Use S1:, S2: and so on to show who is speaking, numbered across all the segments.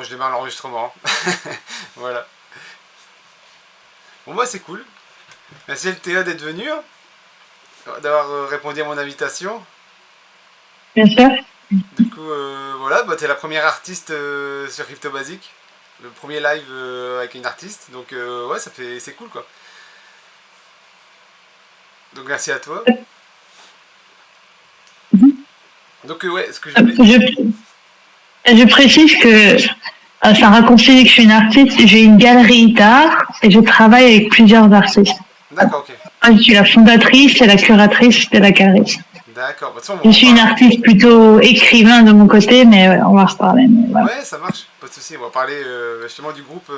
S1: je démarre l'enregistrement. Voilà. Bon, moi, c'est cool. Merci LTA d'être venu, hein, d'avoir répondu à mon invitation.
S2: Bien sûr.
S1: Du coup, voilà, bah, t'es la première artiste sur Crypto Basic. Le premier live avec une artiste. Donc, ouais, c'est cool, quoi. Donc, merci à toi. Donc, ouais, ce que je voulais...
S2: Je précise que ça raccourcit que je suis une artiste, j'ai une galerie d'art et je travaille avec plusieurs artistes.
S1: D'accord, ok.
S2: Je suis la fondatrice et la curatrice de la galerie.
S1: D'accord. Bah,
S2: je suis une artiste plutôt écrivain de mon côté, mais ouais, on va se parler.
S1: Voilà. Ouais, ça marche, pas de souci. On va parler justement du groupe.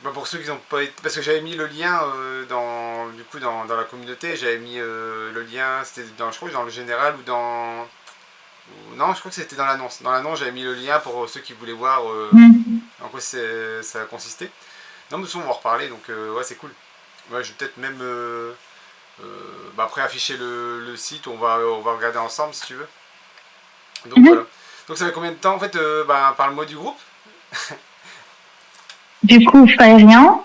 S1: Bah, pour ceux qui n'ont pas été... Parce que j'avais mis le lien dans la communauté, j'avais mis le lien, c'était je crois dans le général ou dans... Non, je crois que c'était dans l'annonce. Dans l'annonce, j'avais mis le lien pour ceux qui voulaient voir en quoi ça consistait. Non, mais de toute façon, on va en reparler, donc ouais, c'est cool. Ouais, je vais peut-être même bah, après afficher le site, on va regarder ensemble si tu veux. Donc voilà. Donc ça fait combien de temps en fait bah, parle-moi du groupe.
S2: Du coup, Faérien,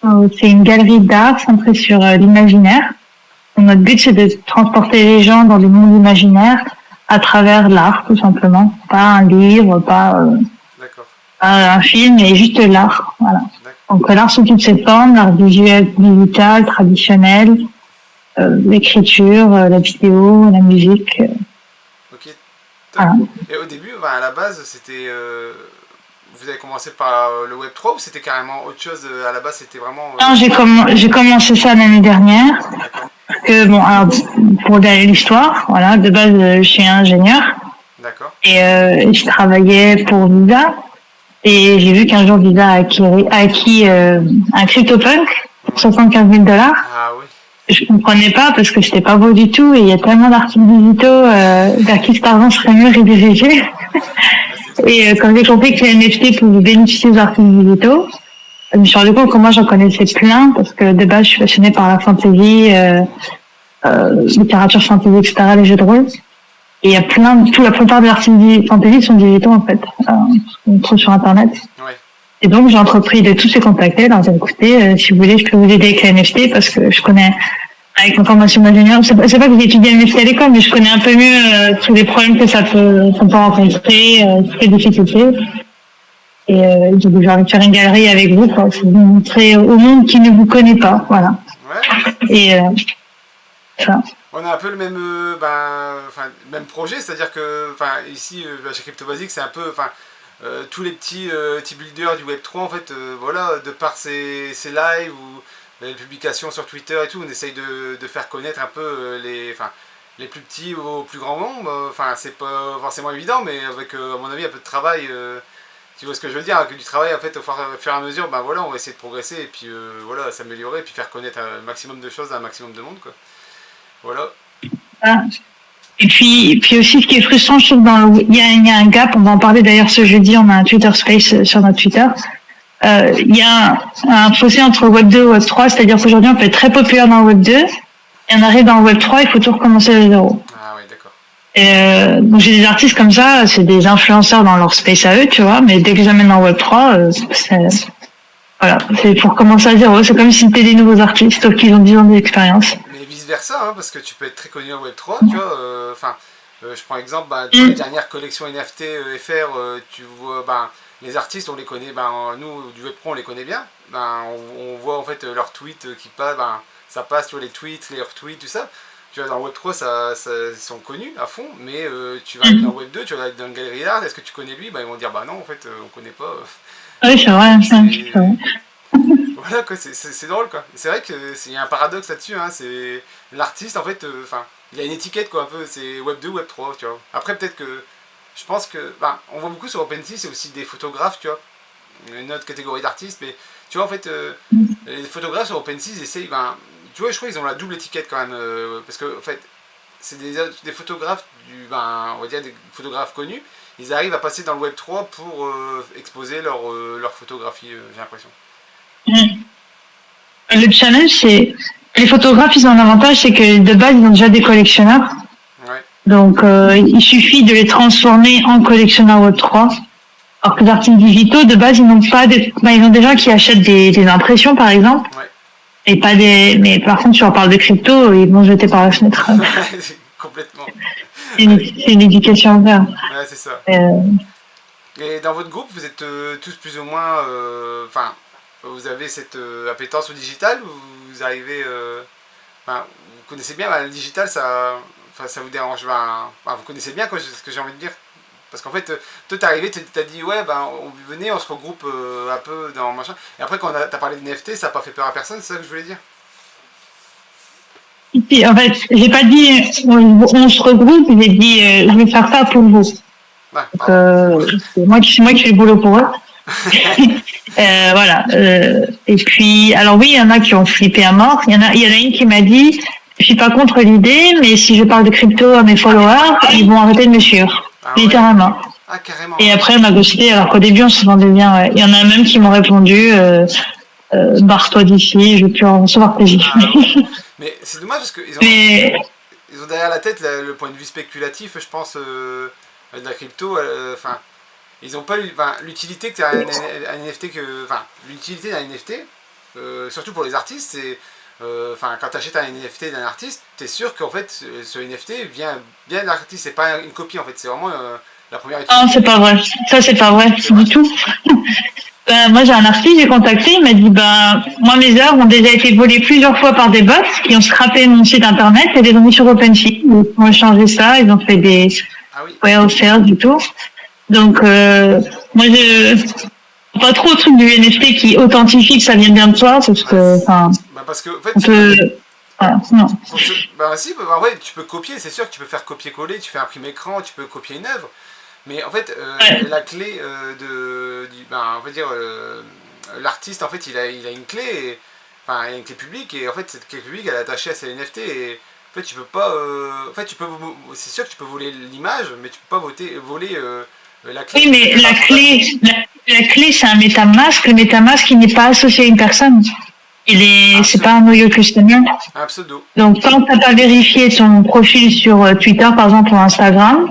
S2: c'est une galerie d'art centrée sur l'imaginaire. Notre but, c'est de transporter les gens dans des mondes imaginaires à travers l'art, tout simplement. Pas un livre, pas un film, mais juste l'art. Voilà. Donc l'art sous toutes ses formes, l'art visuel, digital, traditionnel, l'écriture, la vidéo, la musique.
S1: Ok. Voilà. Et au début, bah, à la base, c'était... vous avez commencé par le Web3 ou c'était carrément autre chose? À la base, c'était vraiment...
S2: Non, j'ai commencé ça l'année dernière. Que, bon, alors, pour l'histoire, voilà, de base, je suis ingénieur.
S1: D'accord.
S2: Et je travaillais pour Visa. Et j'ai vu qu'un jour, Visa a acquis un CryptoPunk pour 75 000 $.
S1: Ah oui.
S2: Je comprenais pas parce que c'était pas beau du tout et il y a tellement d'articles digitaux vers qui cet argent serait mieux redirigé. Et quand j'ai compris que les NFT pouvaient bénéficier des articles digitaux, je me suis rendu compte que moi j'en connaissais plein parce que de base je suis passionnée par la fantasy, littérature fantasy, etc., les jeux de rôle. Et il y a la plupart des articles fantasy sont digitaux en fait, on trouve sur internet.
S1: Ouais.
S2: Et donc j'ai entrepris de tous ces contacter, leur dire écoutez, si vous voulez je peux vous aider avec les NFT parce que je connais avec ma formation d'ingénieur, c'est pas que j'ai étudié NFT à l'école, mais je connais un peu mieux tous les problèmes que ça peut rencontrer, toutes les difficultés. Et j'ai déjà envie de faire une galerie avec vous, pour vous montrer au monde qui ne vous connaît pas, voilà.
S1: Ouais.
S2: Et ça.
S1: On a un peu le même, même projet, c'est-à-dire que ici, chez Crypto Basic, c'est un peu... tous les petits builders du Web3, en fait, voilà, de par ces lives ou les publications sur Twitter et tout, on essaye de faire connaître un peu les plus petits au plus grand nombre. C'est pas forcément évident, mais avec, à mon avis, un peu de travail, tu vois ce que je veux dire, avec du travail, en fait, au fur et à mesure, ben voilà, on va essayer de progresser et puis voilà, s'améliorer et puis faire connaître un maximum de choses à un maximum de monde, quoi. Voilà.
S2: Ah. Et puis aussi, ce qui est frustrant, je trouve, il y a un gap, on va en parler d'ailleurs ce jeudi, on a un Twitter Space sur notre Twitter. Il y a un fossé entre Web 2 et Web 3, c'est-à-dire qu'aujourd'hui on peut être très populaire dans le Web 2, et on arrive dans le Web 3, il faut tout recommencer à zéro.
S1: Ah oui, d'accord.
S2: Donc j'ai des artistes comme ça, c'est des influenceurs dans leur space à eux, tu vois, mais dès que j'amène dans le Web 3, voilà, c'est pour commencer à zéro, c'est comme si c'était des nouveaux artistes, sauf qu'ils ont 10 ans d'expérience.
S1: Mais vice versa, hein, parce que tu peux être très connu en Web 3, tu vois, je prends l'exemple, les dernières collections NFT FR, tu vois, les artistes, on les connaît, nous, du Web Pro, on les connaît bien. On voit en fait leurs tweets qui passent, ça passe, tu vois, les tweets, les retweets, tout ça. Tu vois, dans le Web 3, ils sont connus à fond, mais tu vas dans le Web 2, tu vas dans une galerie d'art, est-ce que tu connais lui? Ils vont dire, non, en fait, on connaît pas.
S2: Oui, c'est vrai,
S1: Voilà, quoi, c'est drôle, quoi. C'est vrai qu'il y a un paradoxe là-dessus, hein, c'est l'artiste, en fait, il a une étiquette, quoi, un peu, c'est Web 2, Web 3, tu vois. Après, peut-être que, je pense que, on voit beaucoup sur OpenSea, c'est aussi des photographes, tu vois, une autre catégorie d'artistes, mais, tu vois, en fait, les photographes sur OpenSea, ils essayent, tu vois, je crois qu'ils ont la double étiquette, quand même, parce que, en fait, c'est des photographes, on va dire des photographes connus, ils arrivent à passer dans le Web 3 pour exposer leur photographie, j'ai l'impression.
S2: Le challenge, c'est les photographes, ils ont un avantage, c'est que de base, ils ont déjà des collectionneurs. Ouais. Donc, il suffit de les transformer en collectionneurs Web3. Alors que les artistes digitaux, de base, ils n'ont pas ils ont des gens qui achètent des impressions, par exemple,
S1: Ouais.
S2: et pas mais par contre, tu leur parles de crypto, ils vont jeter par la fenêtre.
S1: Complètement.
S2: C'est une éducation à faire.
S1: Ouais, c'est ça.
S2: Euh,
S1: Et dans votre groupe, vous êtes tous plus ou moins, enfin, vous avez cette appétence au digital ou vous arrivez, vous connaissez bien le digital, ça vous dérange, vous connaissez bien quoi, ce que j'ai envie de dire. Parce qu'en fait, toi t'es arrivé, t'as dit ouais, venez, on se regroupe un peu dans machin. Et après, quand t'as parlé de NFT, ça n'a pas fait peur à personne, c'est ça que je voulais dire.
S2: En fait, j'ai pas dit on se regroupe, j'ai dit je vais faire ça pour vous.
S1: Ouais,
S2: c'est moi qui fais le boulot pour eux. Voilà. Et puis, alors oui, il y en a qui ont flippé à mort. Il y en a une qui m'a dit, je suis pas contre l'idée, mais si je parle de crypto à mes followers, ils vont arrêter de me suivre.
S1: Ah ouais.
S2: Littéralement.
S1: Ah, carrément.
S2: Et après, elle m'a ghosté, alors qu'au début, on se vendait bien. Ouais. Il y en a même qui m'ont répondu, barre-toi d'ici, je veux plus en recevoir tes gifs.
S1: Ouais. Mais c'est dommage parce qu'ils ont derrière la tête le point de vue spéculatif, je pense, de la crypto. Enfin, ils n'ont pas l'utilité que un NFT l'utilité d'un NFT, surtout pour les artistes, c'est quand tu achètes un NFT d'un artiste, tu es sûr qu'en fait ce NFT vient de l'artiste, c'est pas une copie en fait, c'est vraiment la première utilité.
S2: Non, c'est pas vrai. Ça, c'est pas vrai du tout. Moi, j'ai un artiste, j'ai contacté, il m'a dit, moi, mes œuvres ont déjà été volées plusieurs fois par des bots qui ont scrappé mon site internet et les ont mis sur OpenSea. Ils ont changé ça, ils ont fait des whale sales du tout. Donc, moi, pas trop le truc du NFT qui authentifie que ça vient bien de toi, parce que,
S1: parce que, en fait,
S2: non.
S1: Ouais, tu peux copier, c'est sûr que tu peux faire copier-coller, tu fais imprimer écran, tu peux copier une œuvre. Mais en fait, la clé l'artiste, en fait, il a une clé, il a une clé publique, et en fait, cette clé publique, elle est attachée à ses NFT, et en fait, tu peux pas, c'est sûr que tu peux voler l'image, mais tu peux pas voler la clé.
S2: Oui, mais la clé, c'est un MetaMask. Le MetaMask, il n'est pas associé à une personne. C'est pas un noyau customer.
S1: Un pseudo.
S2: Donc, quand tu n'as pas vérifié ton profil sur Twitter, par exemple, ou Instagram,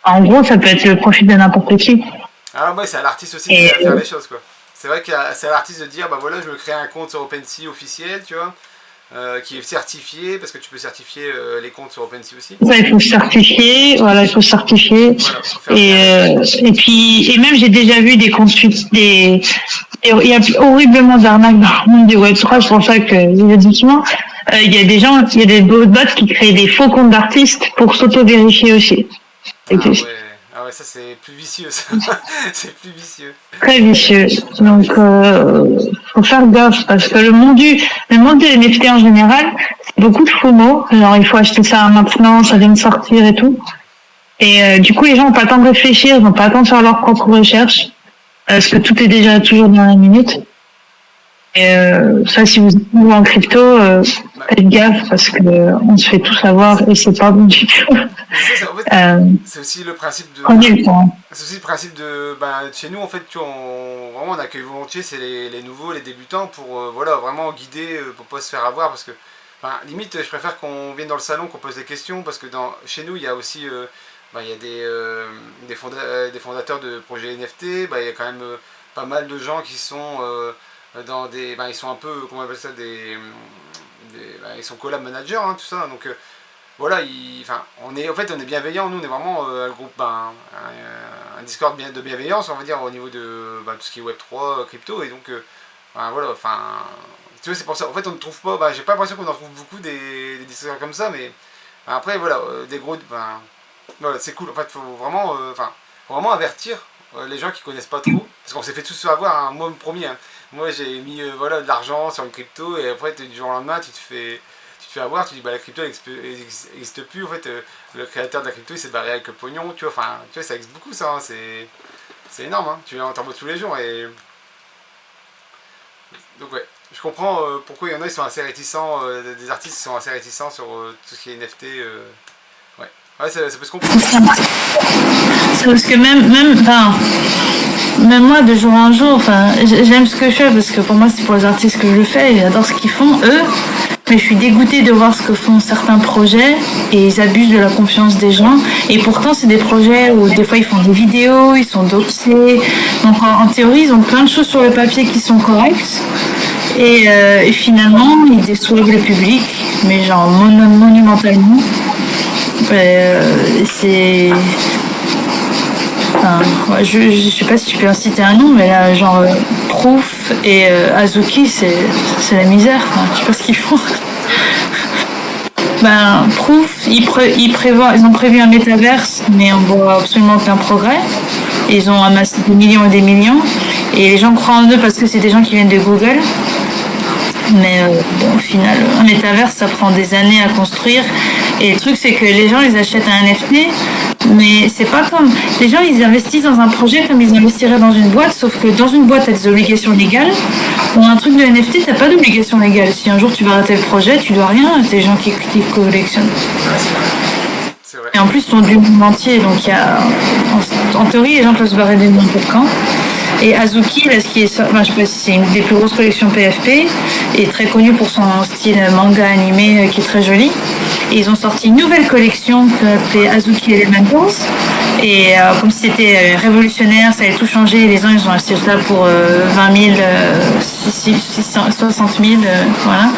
S2: en gros, ça peut être le profil de n'importe qui.
S1: Ah ouais, c'est à l'artiste aussi qui va faire les choses, quoi. C'est vrai que c'est à l'artiste de dire, voilà, je me crée un compte sur OpenSea officiel, tu vois, qui est certifié, parce que tu peux certifier les comptes sur OpenSea aussi.
S2: Ouais, il faut certifier, voilà, il faut certifier. Voilà, et puis, même j'ai déjà vu des comptes, il y a horriblement d'arnaques dans le monde du Web3, c'est pour ça que effectivement, il y a des bots qui créent des faux comptes d'artistes pour s'auto-vérifier aussi.
S1: Ah ouais, ça c'est plus vicieux, ça. C'est plus vicieux.
S2: Très vicieux. Donc, faut faire gaffe parce que le monde des NFT en général, c'est beaucoup de faux mots. Genre, il faut acheter ça maintenant, ça vient de sortir et tout. Et du coup, les gens n'ont pas le temps de réfléchir, ils n'ont pas le temps de faire leur propre recherche parce que tout est déjà toujours dans la minute. Et ça, si vous êtes en crypto, faites gaffe parce que on se fait tous avoir et c'est pas bon du tout.
S1: C'est aussi le principe de. C'est aussi le principe de. Chez nous, en fait, vraiment, on accueille volontiers, c'est les nouveaux, les débutants, pour vraiment guider, pour pas se faire avoir, parce que limite, je préfère qu'on vienne dans le salon, qu'on pose des questions, parce que chez nous, il y a aussi. Il y a des fondateurs de projets NFT, il y a quand même pas mal de gens qui sont dans des. Ils sont un peu, comment on appelle ça, ils sont collab managers, hein, tout ça, donc. Voilà, on est bienveillants, nous on est vraiment un groupe, un Discord de bienveillance, on va dire, au niveau de tout ce qui est Web3, crypto, et donc tu vois, c'est pour ça, en fait on ne trouve pas, j'ai pas l'impression qu'on en trouve beaucoup des Discords comme ça, mais après voilà, des gros, voilà, c'est cool, en fait, faut vraiment avertir les gens qui connaissent pas trop, parce qu'on s'est fait tous avoir, hein, moi le premier, hein. Moi j'ai mis de l'argent sur une crypto, et après du jour au lendemain tu te fais avoir, tu dis la crypto n'existe plus, en fait le créateur de la crypto il s'est barré avec le pognon, tu vois, ça existe beaucoup ça, hein, c'est énorme, hein, tu en vois tous les jours, et donc ouais, je comprends pourquoi il y en a, ils sont assez réticents, des artistes qui sont assez réticents sur tout ce qui est NFT, ouais, ça peut se comprendre.
S2: C'est parce que même moi, de jour en jour, j'aime ce que je fais, parce que pour moi c'est pour les artistes que je le fais, et j'adore ce qu'ils font, eux. Mais je suis dégoûtée de voir ce que font certains projets et ils abusent de la confiance des gens. Et pourtant, c'est des projets où des fois ils font des vidéos, ils sont doxés. Donc en théorie, ils ont plein de choses sur le papier qui sont correctes. Et finalement, ils déçoivent le public, mais genre monumentalement. C'est. Enfin, ouais, je sais pas si tu peux inciter un nom, mais là, genre Proof et Azuki, c'est la misère. Enfin, je sais pas ce qu'ils font. Ben, Proof, ils ont prévu un métaverse, mais on voit absolument aucun progrès. Ils ont amassé des millions et des millions. Et les gens croient en eux parce que c'est des gens qui viennent de Google. Mais bon, au final, un métaverse, ça prend des années à construire. Et le truc, c'est que les gens, ils achètent un NFT, mais c'est pas comme... Les gens, ils investissent dans un projet comme ils investiraient dans une boîte, sauf que dans une boîte, t'as des obligations légales. Pour un truc de NFT, t'as pas d'obligation légale. Si un jour tu vas arrêter le projet, tu dois rien à des gens qui collectionnent. Et en plus, ils sont du monde entier, donc il y a... En théorie, les gens peuvent se barrer du monde de camp. Et Azuki, là, ce qui est, enfin, je sais pas si c'est une des plus grosses collections PFP, est très connue pour son style manga animé qui est très joli. Et ils ont sorti une nouvelle collection appelée Azuki Elementals. Et comme si c'était révolutionnaire, ça allait tout changer. Les gens, ils ont acheté ça pour 20 000, 60 000, voilà.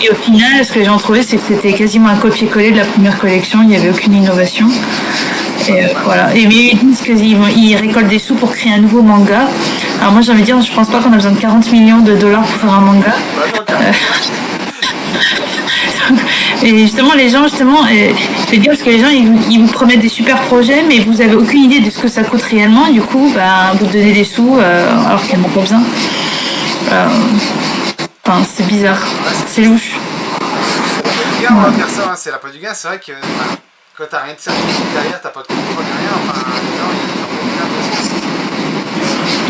S2: Et au final, ce que les gens ont trouvé, c'est que c'était quasiment un copier-coller de la première collection. Il n'y avait aucune innovation. Et voilà. Et mais ils disent qu'ils récoltent des sous pour créer un nouveau manga. Alors moi, j'ai envie de dire, je pense pas qu'on a besoin de 40 millions de dollars pour faire un manga. Et justement, les gens, je vais dire parce que les gens, ils vous promettent des super projets, mais vous avez aucune idée de ce que ça coûte réellement. Et du coup, bah, vous donnez des sous alors qu'il n'y en a pas besoin. Enfin, c'est bizarre, c'est louche.
S1: On va faire ça, hein, c'est la pas du gain. C'est vrai que quand t'as rien de certifié derrière, t'as pas de contrôle derrière. Enfin, les gens, ils ont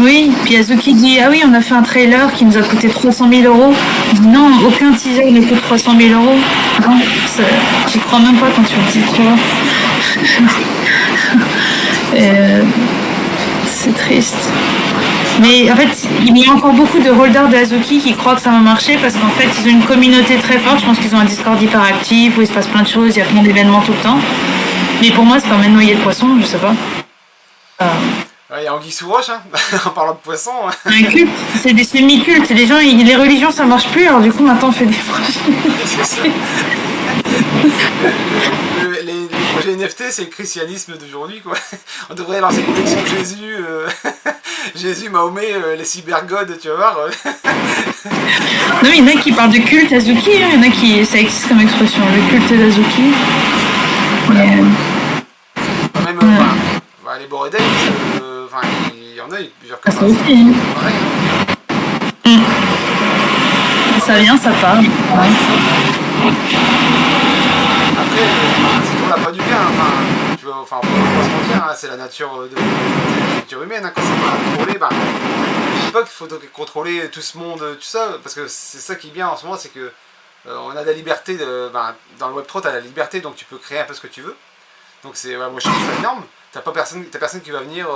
S2: Oui, puis Azuki dit ah oui, on a fait un trailer qui nous a coûté 300 000 euros. Non, aucun teaser ne coûte 300 000 euros. Non, j'y crois même pas quand tu le dis, tu vois. C'est triste. Mais en fait, il y a encore beaucoup de holders de Azuki qui croient que ça va marcher parce qu'en fait, ils ont une communauté très forte. Je pense qu'ils ont un Discord hyper actif où il se passe plein de choses, il y a plein d'événements tout le temps. Mais pour moi, c'est pas même noyer le poisson, je sais pas.
S1: Il y a Anguille sous roche, hein, en parlant de poissons.
S2: Un culte, c'est des semi-cultes. Les gens, les religions, ça marche plus, alors du coup, maintenant, on fait des projets.
S1: C'est ça. Les projets NFT, c'est le christianisme d'aujourd'hui, quoi. On devrait lancer une collection Jésus, Jésus, Mahomet, les cybergods, tu vas voir.
S2: Non, mais il y en a qui parlent de culte Azuki, hein. Il y en a qui, ça existe comme expression, le culte d'Azuki.
S1: Voilà. Même, les Boredales, il y en a plusieurs cas.
S2: Ça aussi, hein. Ça vient, ça part. Ouais.
S1: Après, c'est toujours la pas du bien. Tu vois, faut pas se mentir, hein, c'est la nature de la nature humaine. Hein, quand c'est pas contrôlé, je dis pas qu'il faut contrôler tout ce monde, tout ça, parce que c'est ça qui est bien en ce moment, c'est que on a de la liberté. Dans le Web3, tu as la liberté, donc tu peux créer un peu ce que tu veux. Donc moi je trouve ça énorme. T'as personne qui va venir,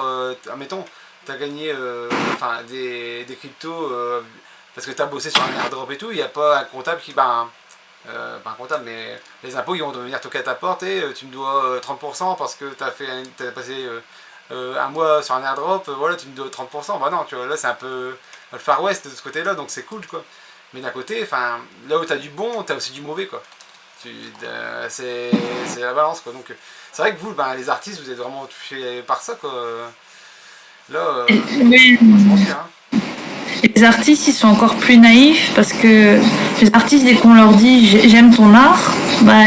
S1: admettons, t'as gagné des cryptos parce que t'as bossé sur un airdrop et tout, il n'y a pas un comptable qui, pas un comptable, mais les impôts ils vont venir toquer à ta porte et tu me dois 30% parce que t'as passé un mois sur un airdrop, voilà, tu me dois 30%, bah non, tu vois, là c'est un peu le Far West de ce côté-là, donc c'est cool, quoi. Mais d'un côté, là où t'as du bon, t'as aussi du mauvais, quoi. C'est la balance, quoi. Donc c'est vrai que vous, les artistes, vous êtes vraiment touchés par ça, quoi. Là,
S2: oui.
S1: Je pense bien. Hein.
S2: Les artistes, ils sont encore plus naïfs parce que les artistes, dès qu'on leur dit j'aime ton art,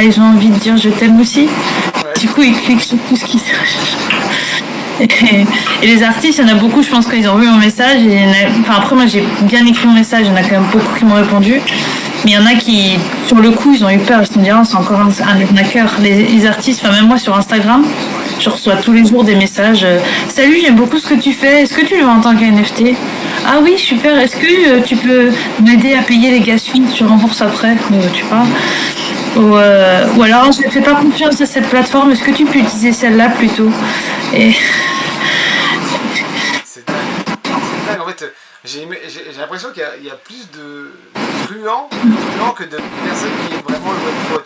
S2: ils ont envie de dire je t'aime aussi. Ouais. Du coup, ils cliquent sur tout ce qui se et les artistes, il y en a beaucoup, je pense, quand ils ont vu mon message. Après, moi, j'ai bien écrit mon message, il y en a quand même beaucoup qui m'ont répondu. Mais il y en a qui, sur le coup, ils ont eu peur. Ils se sont dit, c'est encore un arnaqueur. Les artistes, même moi sur Instagram, je reçois tous les jours des messages. Salut, j'aime beaucoup ce que tu fais. Est-ce que tu le vends en tant qu'NFT? Ah oui, super. Est-ce que tu peux m'aider à payer les gas fees? Je rembourse après. Tu vois. Ou alors, je ne fais pas confiance à cette plateforme. Est-ce que tu peux utiliser celle-là plutôt? Et...
S1: C'est dingue. En fait, j'ai l'impression qu'il y a plus de fluent que de personnes qui aiment vraiment le web 3.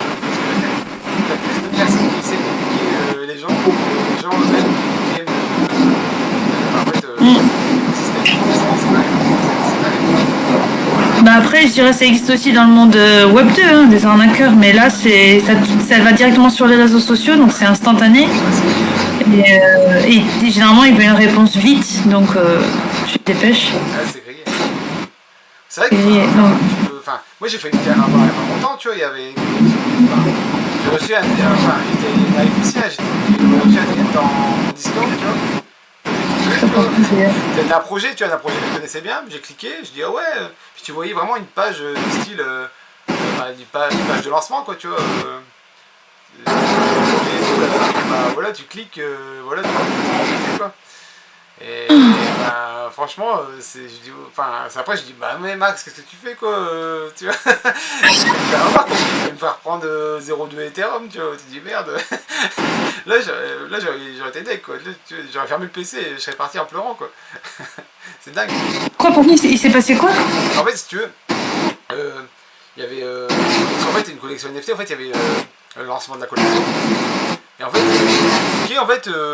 S1: T'as plus de personnes qui essaient d'éduquer les gens que les gens eux-mêmes qui aiment en fait, l'écosystème.
S2: Bah après, je dirais que ça existe aussi dans le monde Web 2, hein, des arnaqueurs, mais là, ça va directement sur les réseaux sociaux, donc c'est instantané. Et généralement, il veut une réponse vite, donc je te dépêche.
S1: Ah, c'est grillé. C'est vrai que enfin, moi j'ai fait une carrière il n'y a pas longtemps, tu vois, il y avait. J'ai reçu un. Enfin, il arrive aussi, j'ai reçu un DM dans Discord, tu vois. C'était un projet, tu vois, un projet que je connaissais bien, j'ai cliqué, je dis ah ouais, puis tu voyais vraiment une page du style, une page de lancement quoi, tu vois. Bah, voilà, tu cliques, voilà, tu cliques quoi. Et bah, franchement, je dis, enfin, après je dis bah mais Max, qu'est-ce que tu fais quoi, tu vois. Tu vas me faire prendre 0,2 Ethereum, tu vois, tu dis merde. Là j'aurais été deck quoi, j'aurais fermé le PC et je serais parti en pleurant quoi. C'est dingue.
S2: Quoi, pour lui, il s'est passé quoi?
S1: En fait si tu veux, il y avait, en fait une collection NFT, en fait il y avait le lancement de la collection. Et en fait, tu mets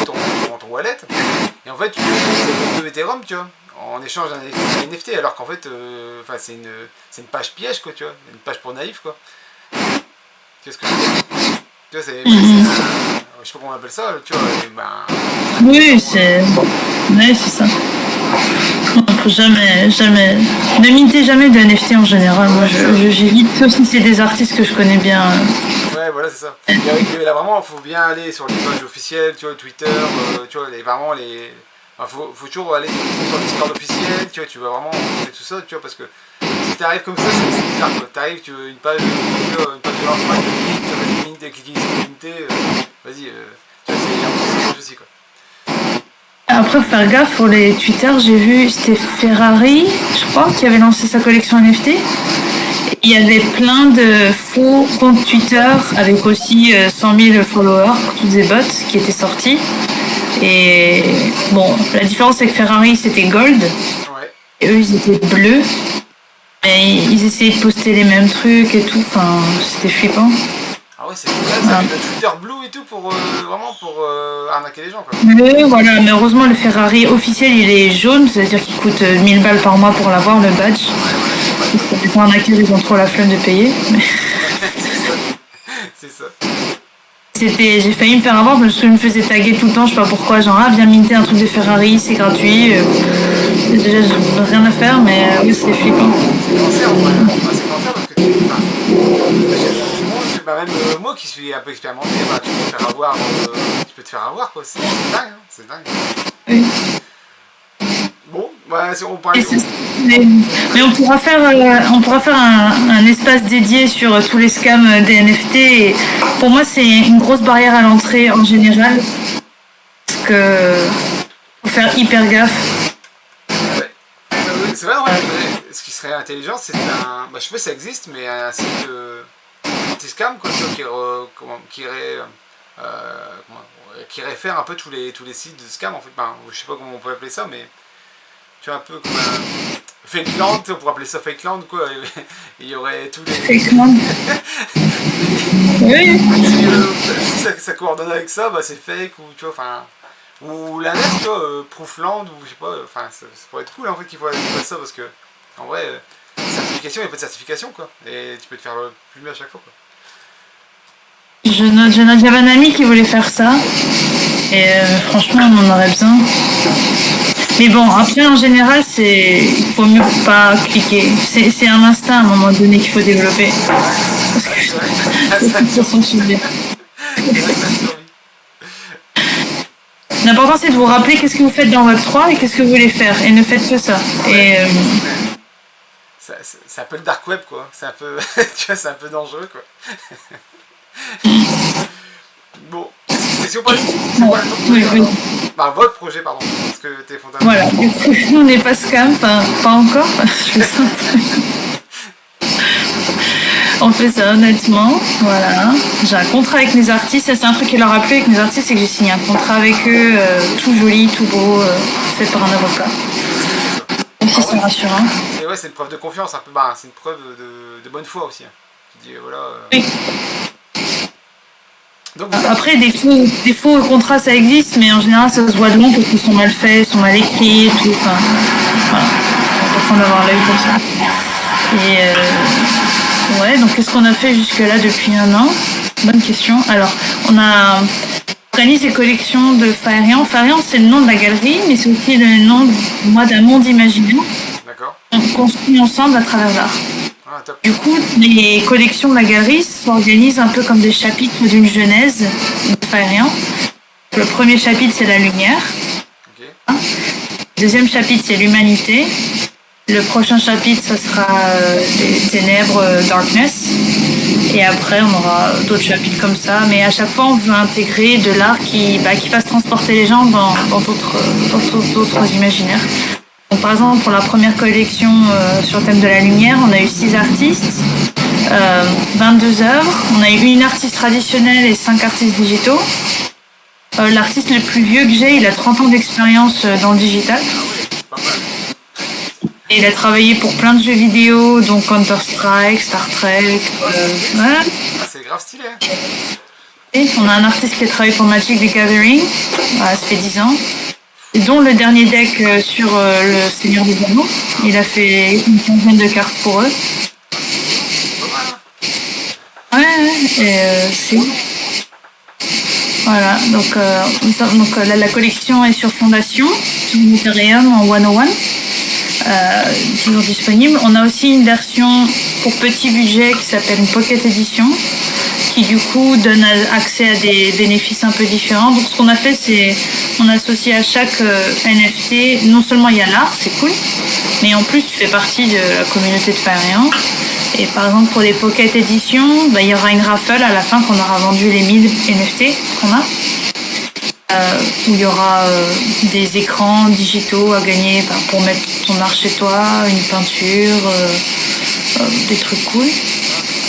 S1: ton wallet, et en fait, tu fais 2 Ethereum, tu vois, en échange d'un NFT, alors qu'en fait, c'est une page piège, quoi, tu vois, une page pour naïf, quoi. Qu'est-ce que je veux dire? Tu vois, je sais pas comment on appelle ça, tu vois,
S2: oui, c'est ça. Faut jamais, ne mintez jamais de NFT en général. Moi, j'évite, sauf si c'est des artistes que je connais bien.
S1: Ouais, voilà, c'est ça. Et là, vraiment, il faut bien aller sur les pages officielles, tu vois, Twitter, tu vois, vraiment les. Enfin, faut toujours aller sur le Discord officiel, tu vois, vraiment faire tout ça, tu vois, parce que si t'arrives comme ça, c'est bizarre, quoi. T'arrives, tu veux une page de lancement, tu vas cliquer limité, vas-y, tu vois, c'est aussi, quoi.
S2: Après, faut faire gaffe pour les Twitter. J'ai vu, c'était Ferrari, je crois, qui avait lancé sa collection NFT. Il y avait plein de faux comptes Twitter avec aussi 100 000 followers, tous des bots qui étaient sortis. Et bon, la différence avec Ferrari, c'était gold.
S1: Ouais.
S2: Et eux, ils étaient bleus. Mais ils essayaient de poster les mêmes trucs et tout. Enfin, c'était flippant.
S1: Ah ouais, c'est cool, ça fait le Twitter blue et tout pour vraiment pour arnaquer les gens, quoi.
S2: Mais voilà, mais heureusement, le Ferrari officiel, il est jaune, c'est-à-dire qu'il coûte 1000 balles par mois pour l'avoir, le badge. Les gens arnaqués, ils ont trop la flemme de payer.
S1: C'est ça.
S2: J'ai failli me faire avoir parce que je me faisais taguer tout le temps, je sais pas pourquoi, genre viens minter un truc de Ferrari, c'est gratuit. Déjà, j'ai rien à faire, mais oui, c'est flippant.
S1: C'est cancer en vrai, c'est cancer parce que même moi qui suis un peu expérimenté, tu peux te faire avoir quoi, c'est dingue, hein, c'est dingue.
S2: Oui.
S1: Bon, si on parle.
S2: Mais on pourra faire un espace dédié sur tous les scams des NFT. Et pour moi, c'est une grosse barrière à l'entrée en général. Parce que faut faire hyper gaffe.
S1: Ouais. C'est vrai, ouais, ce qui serait intelligent, c'est je sais pas si ça existe, mais un site anti-scam, quoi, qui réfère un peu tous les sites de scam, en fait. Je sais pas comment on peut appeler ça, mais tu vois, un peu comme un Fakeland, on pourrait appeler ça Fakeland, quoi. Il y aurait tous les.
S2: Fakeland. Oui.
S1: Si ça coordonne avec ça, c'est fake, ou tu vois, enfin. Ou l'inverse, tu vois, Proofland, ou je sais pas, enfin, ça pourrait être cool en fait qu'il fasse ça, parce que, en vrai, certification, il n'y a pas de certification, quoi. Et tu peux te faire plumer à chaque fois, quoi.
S2: J'avais un ami qui voulait faire ça, et franchement, on en aurait besoin. Mais bon, après, en général, il faut mieux pas cliquer. C'est un instinct à un moment donné qu'il faut développer. Sur son sujet. L'important, c'est de vous rappeler qu'est-ce que vous faites dans Web3 et qu'est-ce que vous voulez faire. Et ne faites que ça. Et
S1: c'est un peu le dark web, quoi. C'est un peu, tu vois, c'est un peu dangereux, quoi. Bon, si on parle votre projet, pardon, parce que t'es fondamental.
S2: Voilà, du coup, on n'est pas scam, enfin, pas encore. On fait ça honnêtement, voilà. J'ai un contrat avec mes artistes, et c'est un truc qui leur a plu avec mes artistes, c'est que j'ai signé un contrat avec eux, tout joli, tout beau, fait par un avocat. aussi, c'est rassurant.
S1: Ouais, c'est une preuve de confiance, un peu. Bah, c'est une preuve de bonne foi aussi. Hein. Tu dis, voilà.
S2: Oui.
S1: Donc,
S2: Après, des faux contrats, ça existe, mais en général, ça se voit de loin parce qu'ils sont mal faits, sont mal écrits et tout. Enfin, voilà. C'est important d'avoir l'œil pour ça. Et ouais, donc qu'est-ce qu'on a fait jusque-là depuis un an? Bonne question. Alors, on organise des collections de Farian. Farian, c'est le nom de la galerie, mais c'est aussi le nom d'un monde imaginaire.
S1: D'accord.
S2: On construit ensemble à travers l'art.
S1: Ah, top.
S2: Du coup, les collections de la galerie s'organisent un peu comme des chapitres d'une genèse de Farian. Le premier chapitre, c'est la lumière.
S1: Ok.
S2: Le deuxième chapitre, c'est l'humanité. Le prochain chapitre, ça sera les ténèbres, darkness. Et après, on aura d'autres chapitres comme ça. Mais à chaque fois, on veut intégrer de l'art qui fasse transporter les gens dans d'autres imaginaires. Donc, par exemple, pour la première collection sur le thème de la lumière, on a eu 6 artistes, 22 œuvres. On a eu une artiste traditionnelle et 5 artistes digitaux. L'artiste le plus vieux que j'ai, il a 30 ans d'expérience dans le digital. Et il a travaillé pour plein de jeux vidéo, donc Counter-Strike, Star Trek. Voilà.
S1: Ah, c'est grave stylé. Hein.
S2: Et on a un artiste qui a travaillé pour Magic the Gathering, ça fait 10 ans. Dont le dernier deck sur le Seigneur des Anneaux. Il a fait une quinzaine de cartes pour eux. Ouais, et c'est... Voilà, donc la collection est sur Fondation, sur Ethereum en 101. Toujours disponible. On a aussi une version pour petit budget qui s'appelle une Pocket Edition, qui du coup donne accès à des bénéfices un peu différents. Donc ce qu'on a fait, c'est on associe à chaque NFT, non seulement il y a l'art, c'est cool, mais en plus tu fais partie de la communauté de Farian. Et par exemple pour les Pocket Edition, il y aura une raffle à la fin quand on aura vendu les 1000 NFT qu'on a. Où il y aura des écrans digitaux à gagner pour mettre ton art chez toi, une peinture, des trucs cool.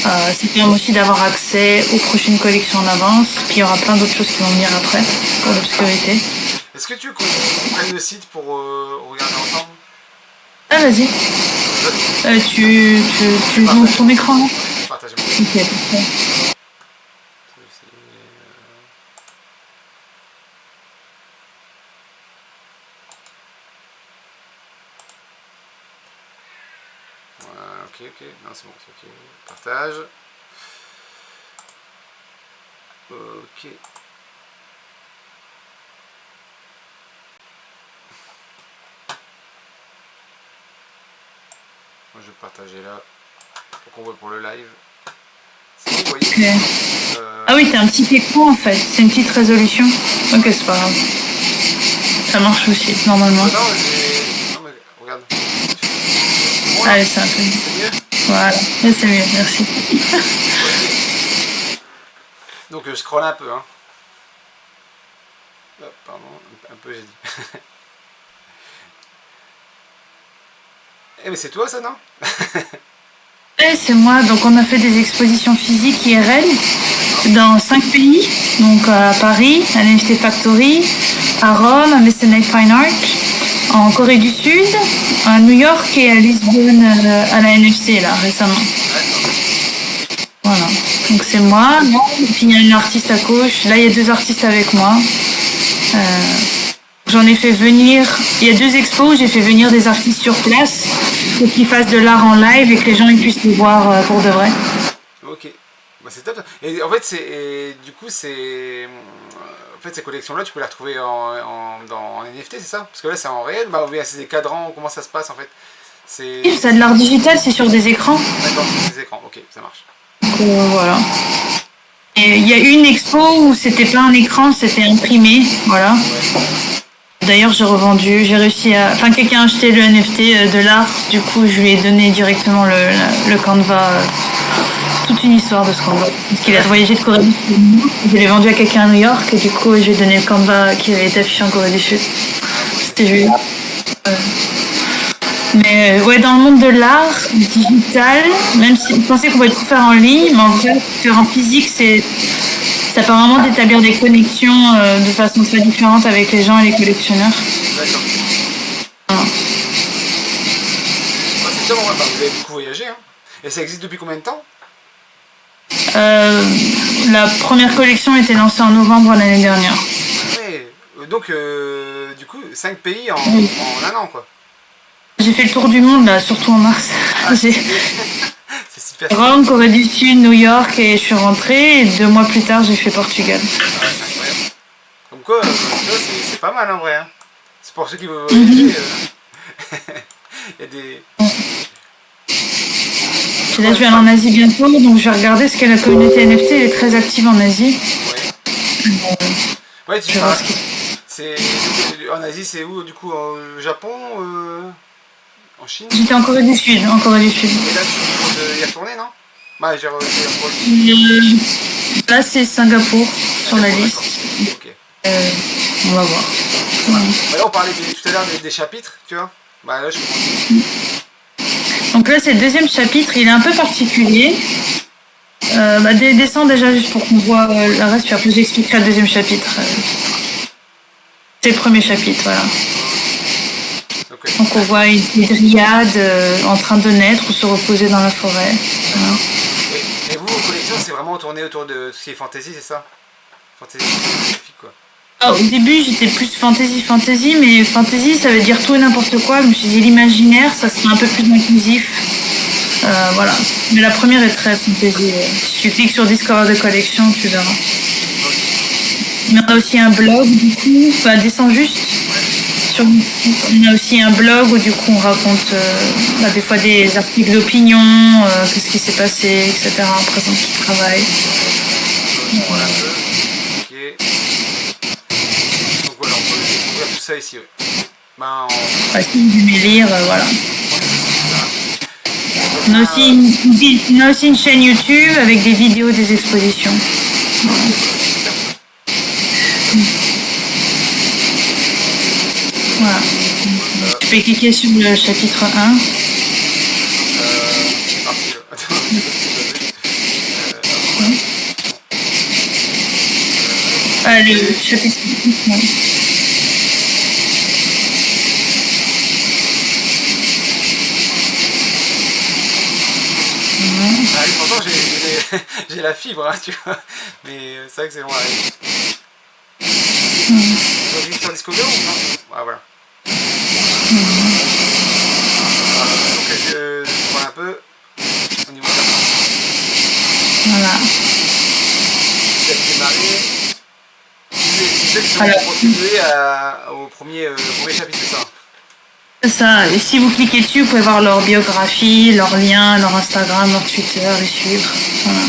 S2: Ça permet aussi d'avoir accès aux prochaines collections en avance. Puis il y aura plein d'autres choses qui vont venir après, pour l'obscurité.
S1: Est-ce que tu veux qu'on prenne le site pour regarder ensemble?
S2: Ah, vas-y. Tu montres ton écran?
S1: Partagez-moi.
S2: Ok, parfait. Ok, non c'est bon, c'est ok. Partage. Ok. Moi je vais partager là pour qu'on voit pour le live. C'est bon, vous voyez. Okay. Ah oui, t'as un petit écran en fait, c'est une petite résolution. Ok, c'est pas grave. Ça marche aussi, normalement.
S1: Non, mais regarde.
S2: Allez, c'est un peu mieux.
S1: C'est mieux.
S2: Voilà, et c'est mieux, merci.
S1: Donc je scrolle un peu. Hein. Oh, pardon, un peu j'ai dit. Eh mais c'est toi ça, non?
S2: Et c'est moi, donc on a fait des expositions physiques IRL dans 5 pays, donc à Paris, à l'NFT Factory, à Rome, à Messenate Fine Art, en Corée du Sud, à New York et à Lisbonne à la NFC là récemment. Voilà, donc c'est moi, et puis il y a une artiste à gauche, là il y a 2 artistes avec moi. J'en ai fait venir, il y a 2 expos, j'ai fait venir des artistes sur place pour qu'ils fassent de l'art en live et que les gens ils puissent les voir pour de vrai.
S1: Ok, bah, c'est top. Et en fait, du coup, c'est... En fait, ces collections-là, tu peux les retrouver en NFT, c'est ça? Parce que là, c'est en réel, bah, c'est des cadrans, comment ça se passe en fait? C'est
S2: de l'art digital, c'est sur des écrans.
S1: D'accord, c'est des écrans, ok, ça marche.
S2: Donc, voilà. Et il y a une expo où c'était pas un écran, c'était imprimé, voilà. D'ailleurs, j'ai revendu, j'ai réussi à... Enfin, quelqu'un a acheté le NFT de l'art, du coup, je lui ai donné directement le Canva, toute une histoire de ce Canva. Parce qu'il a voyagé de Corée du Sud. Je l'ai vendu à quelqu'un à New York, et du coup, je lui ai donné le Canva qui avait été affiché en Corée du Sud. C'était juste... Mais ouais, dans le monde de l'art digital, même si je pensais qu'on pouvait tout faire en ligne, mais en vrai, faire en physique, ça permet vraiment d'établir des connexions de façon très différente avec les gens et les collectionneurs.
S1: D'accord.
S2: Voilà.
S1: avez beaucoup voyagé, hein. Et ça existe depuis combien de temps?
S2: La première collection a été lancée en novembre l'année dernière.
S1: Ouais. Donc, du coup, 5 pays en un an, quoi.
S2: J'ai fait le tour du monde, là, surtout en mars. J'ai
S1: C'est super.
S2: Rome, Corée du Sud, New York et je suis rentrée. Et 2 mois plus tard, j'ai fait Portugal.
S1: Ouais, c'est incroyable. Comme quoi, tu vois, c'est pas mal en vrai, hein. C'est pour ceux qui veulent voyager. Il y a des.
S2: Puis là, je vais aller en Asie bientôt, donc je vais regarder ce qu'est la communauté NFT. Elle est très active en Asie.
S1: Ouais, tu
S2: Je vais
S1: vois.
S2: voir ce qui...
S1: C'est en Asie, c'est où du coup? Au Japon, en Chine?
S2: J'étais en Corée du Sud, en Corée du Sud.
S1: Et là, tu comptes y retourner, non? Bah, j'ai reçu
S2: Là, c'est Singapour sur la liste.
S1: Ok.
S2: On va voir.
S1: Bah, là, on parlait tout à l'heure des chapitres, tu vois. Bah, là, je comprends.
S2: Donc là, c'est le deuxième chapitre. Il est un peu particulier. Descends déjà juste pour qu'on voit le reste, puis après j'expliquerai le deuxième chapitre. C'est le premier chapitre, voilà.
S1: Okay.
S2: Donc on voit une dryade en train de naître ou se reposer dans la forêt. Voilà.
S1: Et vous, vos collections, c'est vraiment tourné autour de tout ce qui est fantasy, c'est ça? Fantasy scientifique, quoi.
S2: Au début, j'étais plus fantasy, mais fantasy, ça veut dire tout et n'importe quoi. Je me suis dit l'imaginaire, ça serait un peu plus inclusif. Voilà. Mais la première est très fantasy. Si tu cliques sur Discover the Collection, tu verras. Mais on a aussi un blog, du coup, descends juste. On a aussi un blog où du coup on raconte des fois des articles d'opinion, qu'est-ce qui s'est passé, etc. On présente tout le travail.
S1: Voilà un peu. Ok. Donc voilà, on peut découvrir tout ça ici. Ouais.
S2: Si vous aimez lire, voilà. On a aussi une chaîne YouTube avec des vidéos des expositions. Voilà. Tu peux cliquer sur le chapitre 1. Le chapitre 1.
S1: Pourtant j'ai la fibre, hein, tu vois. Mais c'est vrai que c'est loin. On va sur Discovery ou non? Ah, voilà. Donc je vois un peu au niveau de la France.
S2: Voilà.
S1: Vous avez démarré. Tu sais qu'ils ont contribué au premier chapitre, c'est ça?
S2: C'est ça. Et si vous cliquez dessus, vous pouvez voir leur biographie, leurs liens, leur Instagram, leur Twitter, les suivre. Voilà.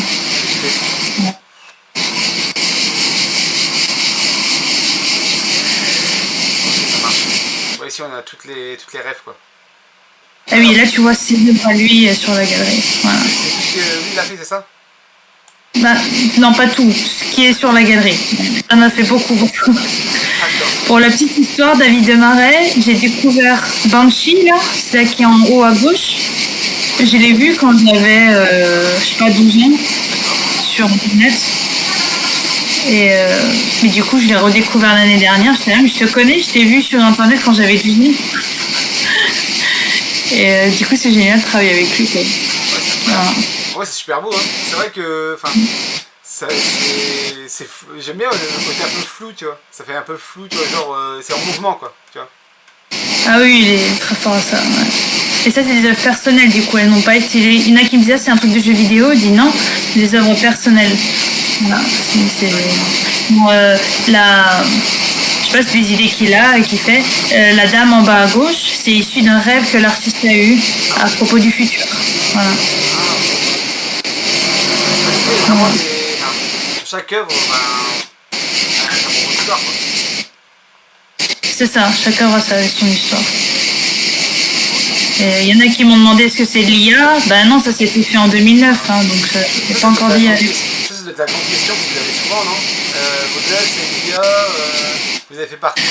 S1: Ici on a toutes les rêves, quoi.
S2: Ah oui, là tu vois c'est devant lui sur la galerie. Voilà.
S1: C'est tout ce que lui il a fait, c'est ça?
S2: Non, pas tout. Ce qui est sur la galerie. On a fait beaucoup. Pour la petite histoire, David Desmarais, j'ai découvert Banshee, là, c'est là qui est en haut à gauche. Je l'ai vu quand j'avais, je sais pas, 12 ans, sur Internet. Mais du coup, je l'ai redécouvert l'année dernière. Je te connais, je t'ai vu sur Internet quand j'avais 12 ans. Et du coup, c'est génial de travailler avec lui. Voilà.
S1: Ouais, c'est super beau, hein. C'est vrai que, j'aime bien le côté un peu flou, tu vois. Ça fait un peu flou, tu vois, genre, c'est en mouvement, quoi, tu vois.
S2: Ah oui, il est très fort à ça, ouais. Et ça, c'est des œuvres personnelles, du coup, elles n'ont pas été... Il y en a qui me disaient, c'est un truc de jeu vidéo, je dis non, c'est des œuvres personnelles. Voilà, je sais pas, c'est des idées qu'il a et qu'il fait. La dame en bas à gauche, c'est issu d'un rêve que l'artiste a eu à propos du futur. Voilà.
S1: Chaque œuvre, a son histoire, quoi.
S2: C'est ça, chaque œuvre a son histoire. Il y en a qui m'ont demandé est-ce que c'est de l'IA. Ben non, ça s'était fait en 2009, hein, donc ça n'est pas encore d'IA.
S1: Ça, c'est la grande question que vous avez souvent, non? Vos œuvres, c'est de l'IA, vous avez fait par quoi?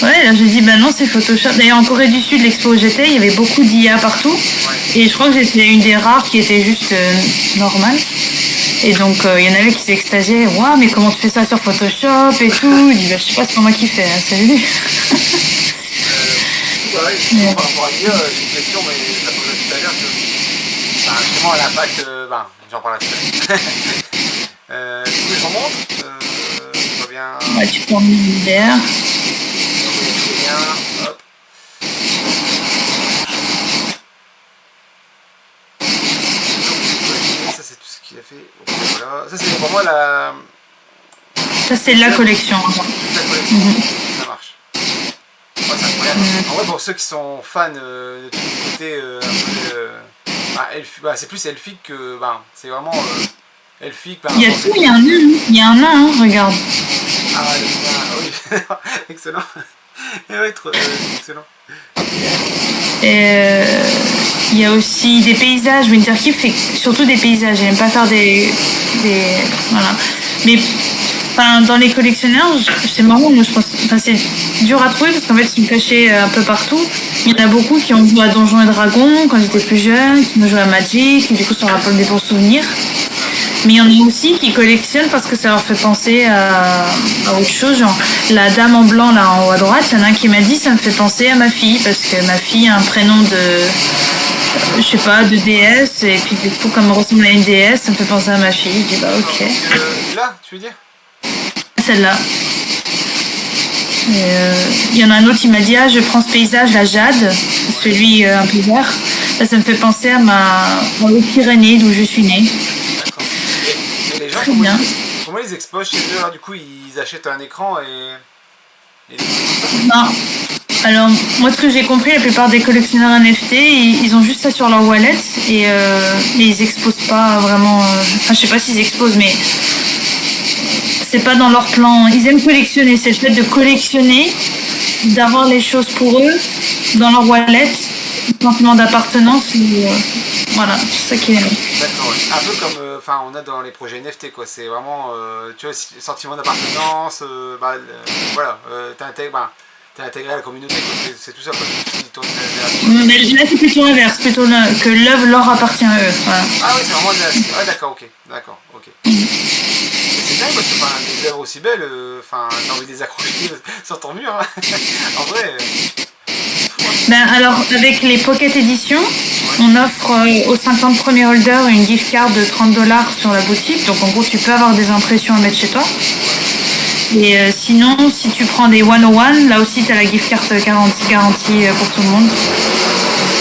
S2: Ouais, là j'ai dit bah non, c'est Photoshop. D'ailleurs en Corée du Sud, l'expo où j'étais, il y avait beaucoup d'IA partout. Ouais. Et je crois que j'étais une des rares qui était juste normale. Et donc il y en avait qui s'extasiaient, waouh, mais comment tu fais ça sur Photoshop et tout. Je dis bah je sais pas, c'est pas moi qui fais, hein, salut.
S1: Pareil, par rapport à l'IA, j'ai une question justement l'impact, j'en parle après. Du coup, je remonte. Je vois bien.
S2: Ouais, tu peux emmener l'univers.
S1: Hop. Ça, c'est tout ce qu'il a fait. Ok, voilà. Ça, c'est pour moi la.
S2: Ça, c'est la collection.
S1: La collection. Ça marche. Ouais, c'est incroyable. En vrai, pour ceux qui sont fans de tout le côté c'est plus elfique que. C'est vraiment elfique.
S2: Il y a tout, il y a un nain. Il y a un nain, hein, regarde.
S1: Ah, oui. Excellent. Ouais, excellent.
S2: Et il y a aussi des paysages. Winterkeep fait surtout des paysages. J'aime pas faire des voilà. Mais dans les collectionneurs, c'est marrant. Moi, je pense, c'est dur à trouver parce qu'en fait, ils sont cachés un peu partout. Il y en a beaucoup qui ont joué à Donjons et Dragons quand ils étaient plus jeunes, qui ont joué à Magic, et du coup, ça leur rappelle des bons souvenirs. Mais il y en a aussi qui collectionnent parce que ça leur fait penser à autre chose. Genre, la dame en blanc, là, en haut à droite, il y en a un qui m'a dit, ça me fait penser à ma fille, parce que ma fille a un prénom je sais pas, de déesse, et puis du coup, comme elle ressemble à une déesse, ça me fait penser à ma fille. Je dis, ok.
S1: Là, tu veux dire?
S2: Celle-là. Il y en a un autre qui m'a dit, je prends ce paysage, la jade, celui un peu vert. Là, ça me fait penser aux Pyrénées, d'où je suis née.
S1: Et les gens, comment ils exposent chez eux? Alors, du coup, ils achètent un écran et...
S2: Non. Alors, moi, ce que j'ai compris, la plupart des collectionneurs NFT, ils ont juste ça sur leur wallet et ils exposent pas vraiment... je sais pas s'ils exposent, mais c'est pas dans leur plan. Ils aiment collectionner. C'est le fait de collectionner, d'avoir les choses pour eux dans leur wallet, le sentiment d'appartenance. Voilà, c'est ça qu'ils aiment.
S1: D'accord, ouais. Un peu comme on a dans les projets NFT, quoi. C'est vraiment, tu vois, le sentiment d'appartenance, voilà, t'es intégré à la communauté, quoi. C'est tout ça, quoi.
S2: Mais là, c'est plutôt l'inverse, plutôt que l'œuvre leur appartient à eux. Voilà.
S1: Ah oui, c'est vraiment ouais, d'accord, ok. C'est dingue parce que des œuvres aussi belles, t'as envie de les accrocher sur ton mur, hein. En vrai.
S2: Alors, avec les Pocket Editions, on offre aux 50 premiers holders une gift card de $30 sur la boutique. Donc, en gros, tu peux avoir des impressions à mettre chez toi. Et sinon, si tu prends des 101, là aussi, tu as la gift card garantie pour tout le monde.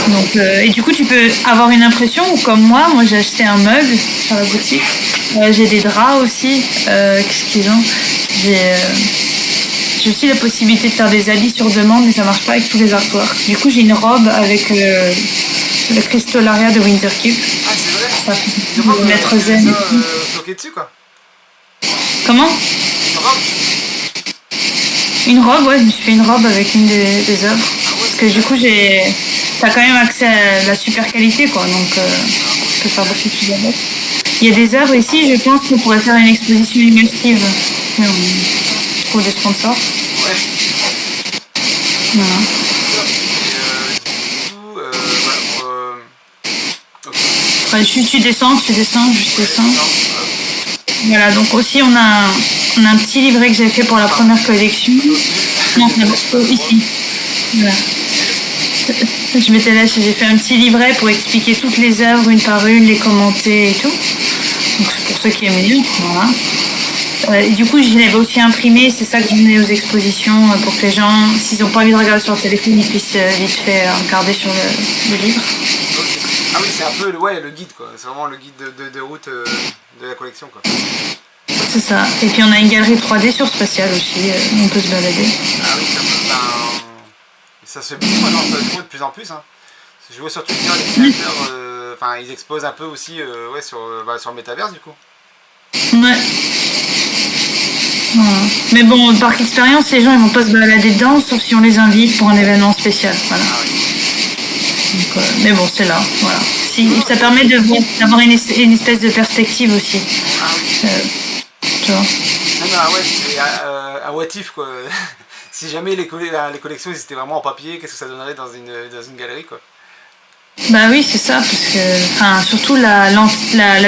S2: Donc, et du coup, tu peux avoir une impression, ou comme moi j'ai acheté un mug sur la boutique. J'ai des draps aussi. Qu'est-ce qu'ils ont? J'ai aussi la possibilité de faire des habits sur demande, mais ça marche pas avec tous les artworks. Du coup, j'ai une robe avec le Crystalaria de Winterkeep.
S1: Ah, c'est vrai?
S2: Ça fait Maître Zen.
S1: Bloqué dessus, quoi.
S2: Comment?
S1: Une robe?
S2: Une robe, ouais, je me suis fait une robe avec une des œuvres. Parce que du coup, t'as quand même accès à la super qualité, quoi. Donc, je peux faire beaucoup de choses avec. Il y a des œuvres ici, je pense qu'on pourrait faire une exposition immersive. Mais on trouve des sponsors.
S1: Ouais.
S2: Voilà. Ouais, tu descends. Voilà, donc aussi on a un petit livret que j'avais fait pour la première collection. Non, ici. Voilà. Je m'étais là, j'ai fait un petit livret pour expliquer toutes les œuvres une par une, les commenter et tout. Donc c'est pour ceux qui aiment bien. Voilà. Et du coup, je l'avais aussi imprimé, c'est ça que je donnais aux expositions pour que les gens, s'ils n'ont pas envie de regarder sur le téléphone, ils puissent vite fait regarder sur le livre.
S1: Ah oui, c'est un peu le guide, quoi. C'est vraiment le guide de route de la collection, quoi.
S2: C'est ça. Et puis on a une galerie 3D sur Spatial aussi, on peut se balader.
S1: Ah oui, ça se fait beaucoup maintenant, ça se voit de plus en plus. Hein. Je vois sur Twitter les créateurs, ils exposent un peu aussi sur le métaverse, du coup.
S2: Ouais. Voilà. Mais bon, par expérience, les gens ils vont pas se balader dedans, sauf si on les invite pour un événement spécial. Voilà.
S1: Ah oui.
S2: Donc, mais bon, c'est là. Voilà. Ça permet d'avoir une espèce de perspective aussi.
S1: Ah oui.
S2: Tu vois.
S1: Ouais, c'est un what if, quoi. Si jamais les collections étaient vraiment en papier, qu'est-ce que ça donnerait dans une galerie, quoi.
S2: Bah oui, c'est ça, parce que, surtout la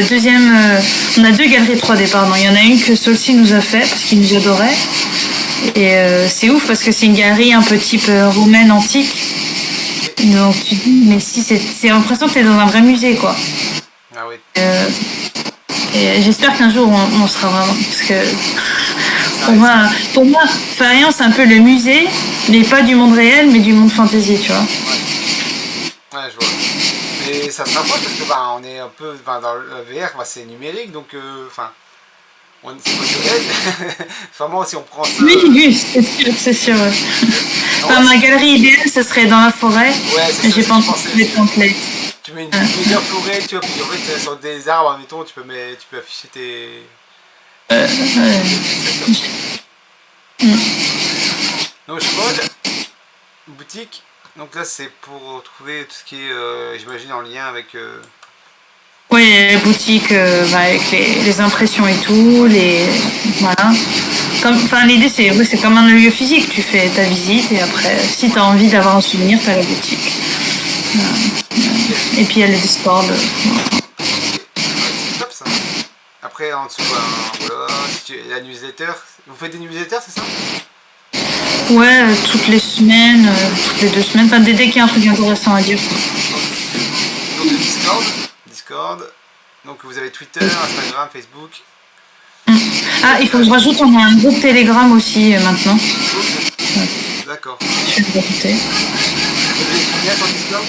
S2: deuxième, on a 2 galeries 3D, pardon. Il y en a une que Solsi nous a fait, parce qu'il nous adorait. Et c'est ouf, parce que c'est une galerie un peu type romaine antique. Donc tu dis, mais si c'est l'impression que t'es dans un vrai musée, quoi.
S1: Ah oui.
S3: Et j'espère qu'un jour on sera vraiment. Parce que pour moi, Farian, c'est un peu le musée, mais pas du monde réel, mais du monde fantasy, tu vois.
S1: Ouais, je vois. Mais ça se rapproche parce que bah, on est un peu dans le VR, bah, c'est numérique, donc c'est pas du réel. Vraiment, si on prend ça.
S3: Oui, oui, c'est sûr, c'est sûr. Ouais. Enfin, ma galerie idéale, ce serait dans la forêt.
S1: Ouais, c'est
S3: Mais
S1: ça.
S3: j'ai pas encore trouvé de template.
S1: Tu mets une méga forêt, tu vois, puis en fait, sur des arbres, admettons, tu peux afficher tes. Donc, je code, boutique. Donc là, c'est pour trouver tout ce qui est, j'imagine, en lien avec.
S3: Oui, les boutiques avec les impressions et tout, voilà. Enfin, l'idée c'est comme un lieu physique, tu fais ta visite et après, si tu as envie d'avoir un souvenir, tu as la boutique. Et puis il y a le Discord.
S1: C'est top ça. Après, en dessous, voilà, la newsletter. Vous faites des newsletters, c'est ça?
S3: Ouais, toutes les semaines, toutes les 2 semaines, enfin dès qu'il y a un truc intéressant à dire.
S1: Donc le Discord. Donc vous avez Twitter, Instagram, Facebook.
S3: Ah, il faut que je rajoute, on a un groupe Telegram aussi maintenant.
S1: D'accord.
S3: Je vais le rajouter.
S1: Vous êtes combien sur Discord?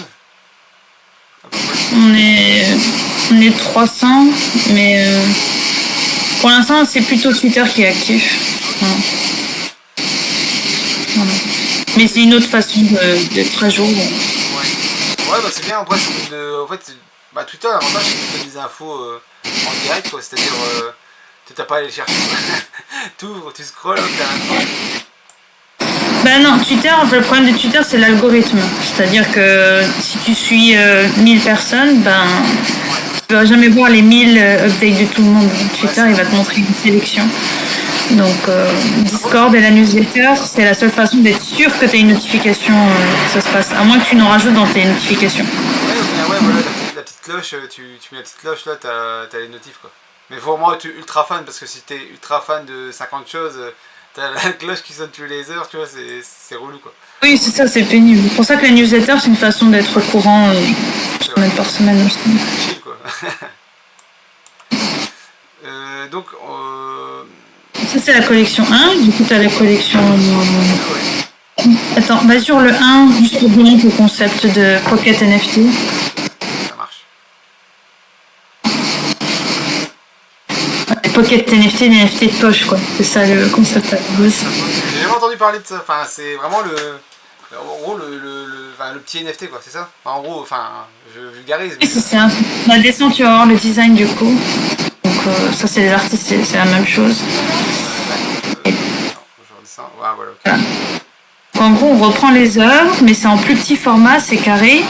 S3: On est 300, mais pour l'instant c'est plutôt Twitter qui est actif. Voilà. Mais c'est une autre façon d'être à jour.
S1: Ouais, bah c'est bien. Après, en fait, Twitter, l'avantage c'est que tu donnes des infos en direct, quoi. C'est-à-dire, tu n'as pas à aller chercher. Tu ouvres, tu scrolles, t'as l'info.
S3: Ben non, Twitter, en fait, le problème de Twitter, c'est l'algorithme. C'est-à-dire que si tu suis 1000 personnes, ben tu vas jamais voir les 1000 updates de tout le monde. Twitter, il va te montrer une sélection. Donc Discord et la newsletter, c'est la seule façon d'être sûr que tu as une notification, que ça se passe. À moins que tu n'en rajoutes dans tes notifications.
S1: Ouais, voilà, la petite cloche, tu mets la petite cloche là, t'as les notifs, quoi. Mais faut vraiment être ultra fan, parce que si t'es ultra fan de 50 choses, t'as la cloche qui sonne toutes les heures, tu vois, c'est relou, quoi.
S3: Oui, c'est ça, c'est pénible. C'est pour ça que la newsletter, c'est une façon d'être au courant semaine par semaine aussi.
S1: Chill, quoi. Donc,
S3: ça, c'est la collection 1. Du coup, tu as la collection... Attends, va sur le 1, juste pour donner le concept de Pocket NFT.
S1: Ça marche.
S3: Pocket NFT, les NFT de poche, quoi. C'est ça le concept à la base.
S1: J'ai jamais entendu parler de ça. Enfin, c'est vraiment en gros, le petit NFT, quoi, c'est ça? En gros, je vulgarise. Mais...
S3: Oui, c'est ça. La descente, tu vas voir le design du coup. Donc, ça, c'est les artistes, c'est la même chose.
S1: Je redescends. Voilà, ok.
S3: En gros, on reprend les œuvres, mais c'est en plus petit format, c'est carré,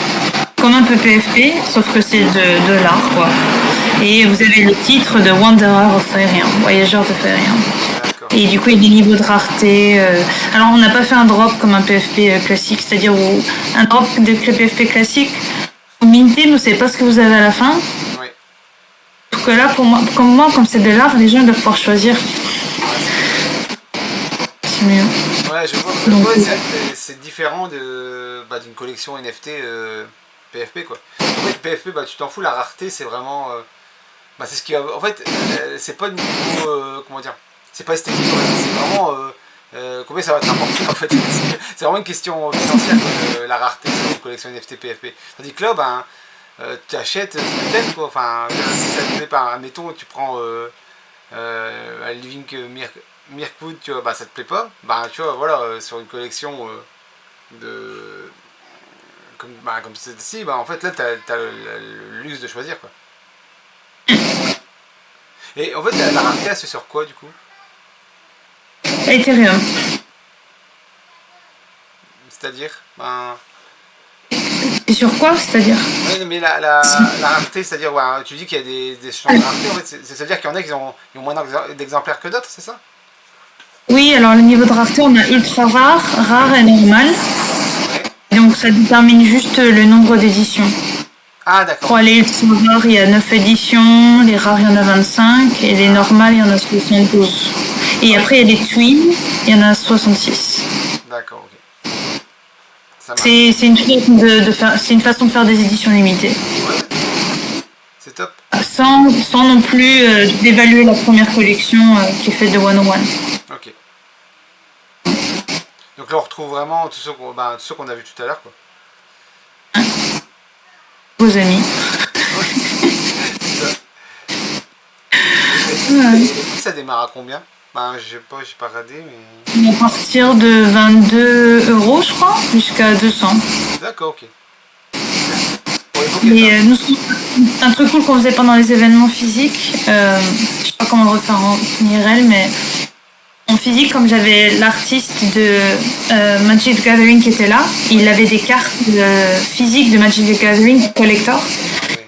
S3: comme un peu PFP, sauf que c'est de l'art, quoi. Et vous avez le titre de Wanderer of Faerien, Voyageur de Faerien. Et du coup, il y a des niveaux de rareté. Alors, on n'a pas fait un drop comme un PFP classique, c'est-à-dire un drop de PFP classique. Au minté, vous ne savez pas ce que vous avez à la fin.
S1: Oui.
S3: Parce que là, comme c'est de l'art, les gens doivent pouvoir choisir. C'est mieux.
S1: Ouais, je vois.
S3: Donc,
S1: c'est différent d'une collection NFT PFP, quoi. En fait, PFP, tu t'en fous, la rareté, c'est vraiment... c'est ce qui... En fait, c'est pas du niveau... comment dire? C'est pas esthétique, c'est vraiment... combien ça va te rapporter, en fait. C'est vraiment une question financière, la rareté sur une collection NFT PFP. Tandis que là, tu achètes ce que t'aimes, quoi. Enfin, si ça te plaît pas, admettons, tu prends Living Mirkwood, tu vois, ça te plaît pas, tu vois, voilà, sur une collection de... comme celle-ci, en fait, là, t'as le luxe de choisir, quoi. Et en fait, la rareté, elle se fait sur quoi, du coup?
S3: Ethereum.
S1: C'est-à-dire
S3: Et sur quoi, c'est-à-dire?
S1: Oui, mais la rareté, c'est-à-dire, tu dis qu'il y a des champs de rareté, en fait, c'est-à-dire qu'il y en a qui ont moins d'exemplaires que d'autres, c'est ça?
S3: Oui, alors le niveau de rareté, on a ultra rare, rare et normal. Donc ça détermine juste le nombre d'éditions.
S1: Ah, d'accord.
S3: Pour les ultra rares, il y a 9 éditions, les rares, il y en a 25, et les normales, il y en a 72. Et après, il y a les twins, il y en a 66.
S1: D'accord, ok.
S3: C'est une façon de faire des éditions limitées.
S1: Ouais. C'est top.
S3: sans non plus d'évaluer la première collection qui est faite de 101.
S1: Ok. Donc là, on retrouve vraiment tous ceux qu'on a vus tout à l'heure, quoi.
S3: Vos amis.
S1: Ça démarre à combien? J'ai pas regardé, mais...
S3: À partir de 22 € je crois, jusqu'à 200.
S1: D'accord, ok.
S3: Et nous, un truc cool qu'on faisait pendant les événements physiques, je sais pas comment le refaire en IRL, mais en physique, comme j'avais l'artiste de Magic the Gathering qui était là, il avait des cartes physiques de Magic the Gathering Collector.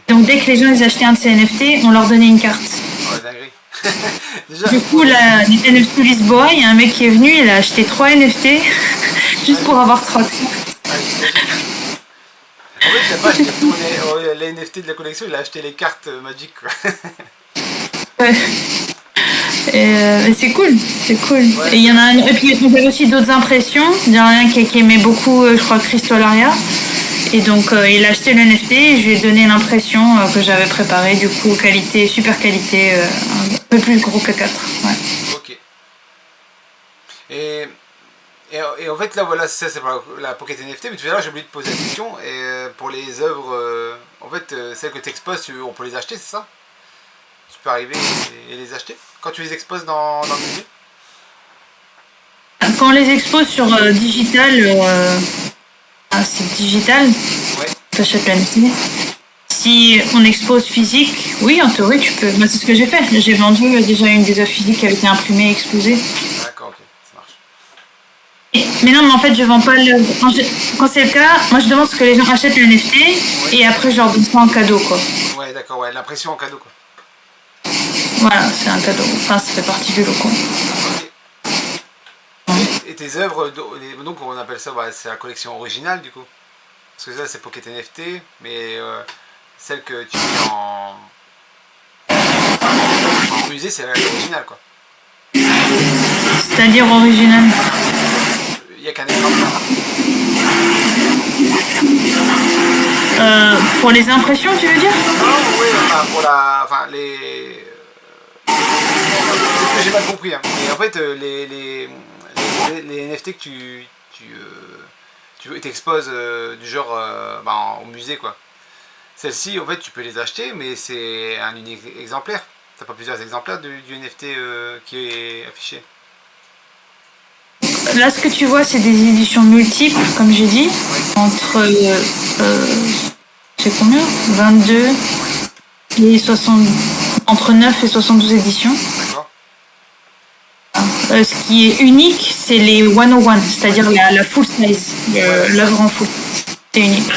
S3: Donc dès que les gens ils achetaient un de ces NFT, on leur donnait une carte.
S1: Ouais, dinguerie. Déjà,
S3: Du coup, la NFT Lisboa, il y a un mec qui est venu, il a acheté 3 NFT juste pour avoir 3 cartes.
S1: En fait, il a pas acheté tous les NFT de la collection, il a acheté les cartes Magic, quoi.
S3: Ouais. Et c'est cool, c'est cool.
S1: Ouais.
S3: Et il y en a un, et puis on avait aussi d'autres impressions. Il y en a un qui aimait beaucoup, je crois, Crystalaria. Et donc il a acheté le NFT et je lui ai donné l'impression que j'avais préparée, du coup qualité, super qualité, un peu plus gros que 4. Ouais.
S1: Ok. Et en fait là voilà, ça c'est pour la Pocket NFT, mais tout à l'heure j'ai oublié de poser la question, et pour les œuvres, en fait celles que tu exposes, on peut les acheter, c'est ça? Tu peux arriver et les acheter quand tu les exposes dans le musée?
S3: Quand on les expose sur digital, c'est digital,
S1: Ouais.
S3: t'achètes le NFT. Si on expose physique, oui, en théorie, tu peux. Bah, c'est ce que j'ai fait. J'ai vendu déjà une des œuvres physiques qui avait été imprimée et exposée.
S1: D'accord, ok, ça marche.
S3: Mais non, mais en fait, je vends pas l'œuvre. Quand c'est le cas, moi je demande ce que les gens achètent le NFT et après je leur donne ça en cadeau, quoi.
S1: Ouais, d'accord, ouais, l'impression en cadeau, quoi.
S3: Voilà, c'est un cadeau. Enfin, ça fait partie du lot, quoi.
S1: Et tes œuvres, donc on appelle ça, c'est la collection originale du coup. Parce que ça c'est Pocket NFT, mais celle que tu mets en musée, c'est l'original, quoi.
S3: C'est-à-dire original.
S1: Il n'y a qu'un exemplaire.
S3: Pour les impressions, tu veux dire?
S1: Non, oui, pour peut-être que j'ai mal compris, hein. Mais en fait, les NFT que tu t'exposes du genre au musée, quoi. Celles-ci, en fait, tu peux les acheter, mais c'est un unique exemplaire. T'as pas plusieurs exemplaires du NFT qui est affiché.
S3: Là, ce que tu vois, c'est des éditions multiples, comme j'ai dit, entre, c'est combien? 22 et 60, entre 9 et 72 éditions.
S1: D'accord.
S3: Ce qui est unique, c'est les 101, c'est-à-dire la full size, l'œuvre en full. C'est unique.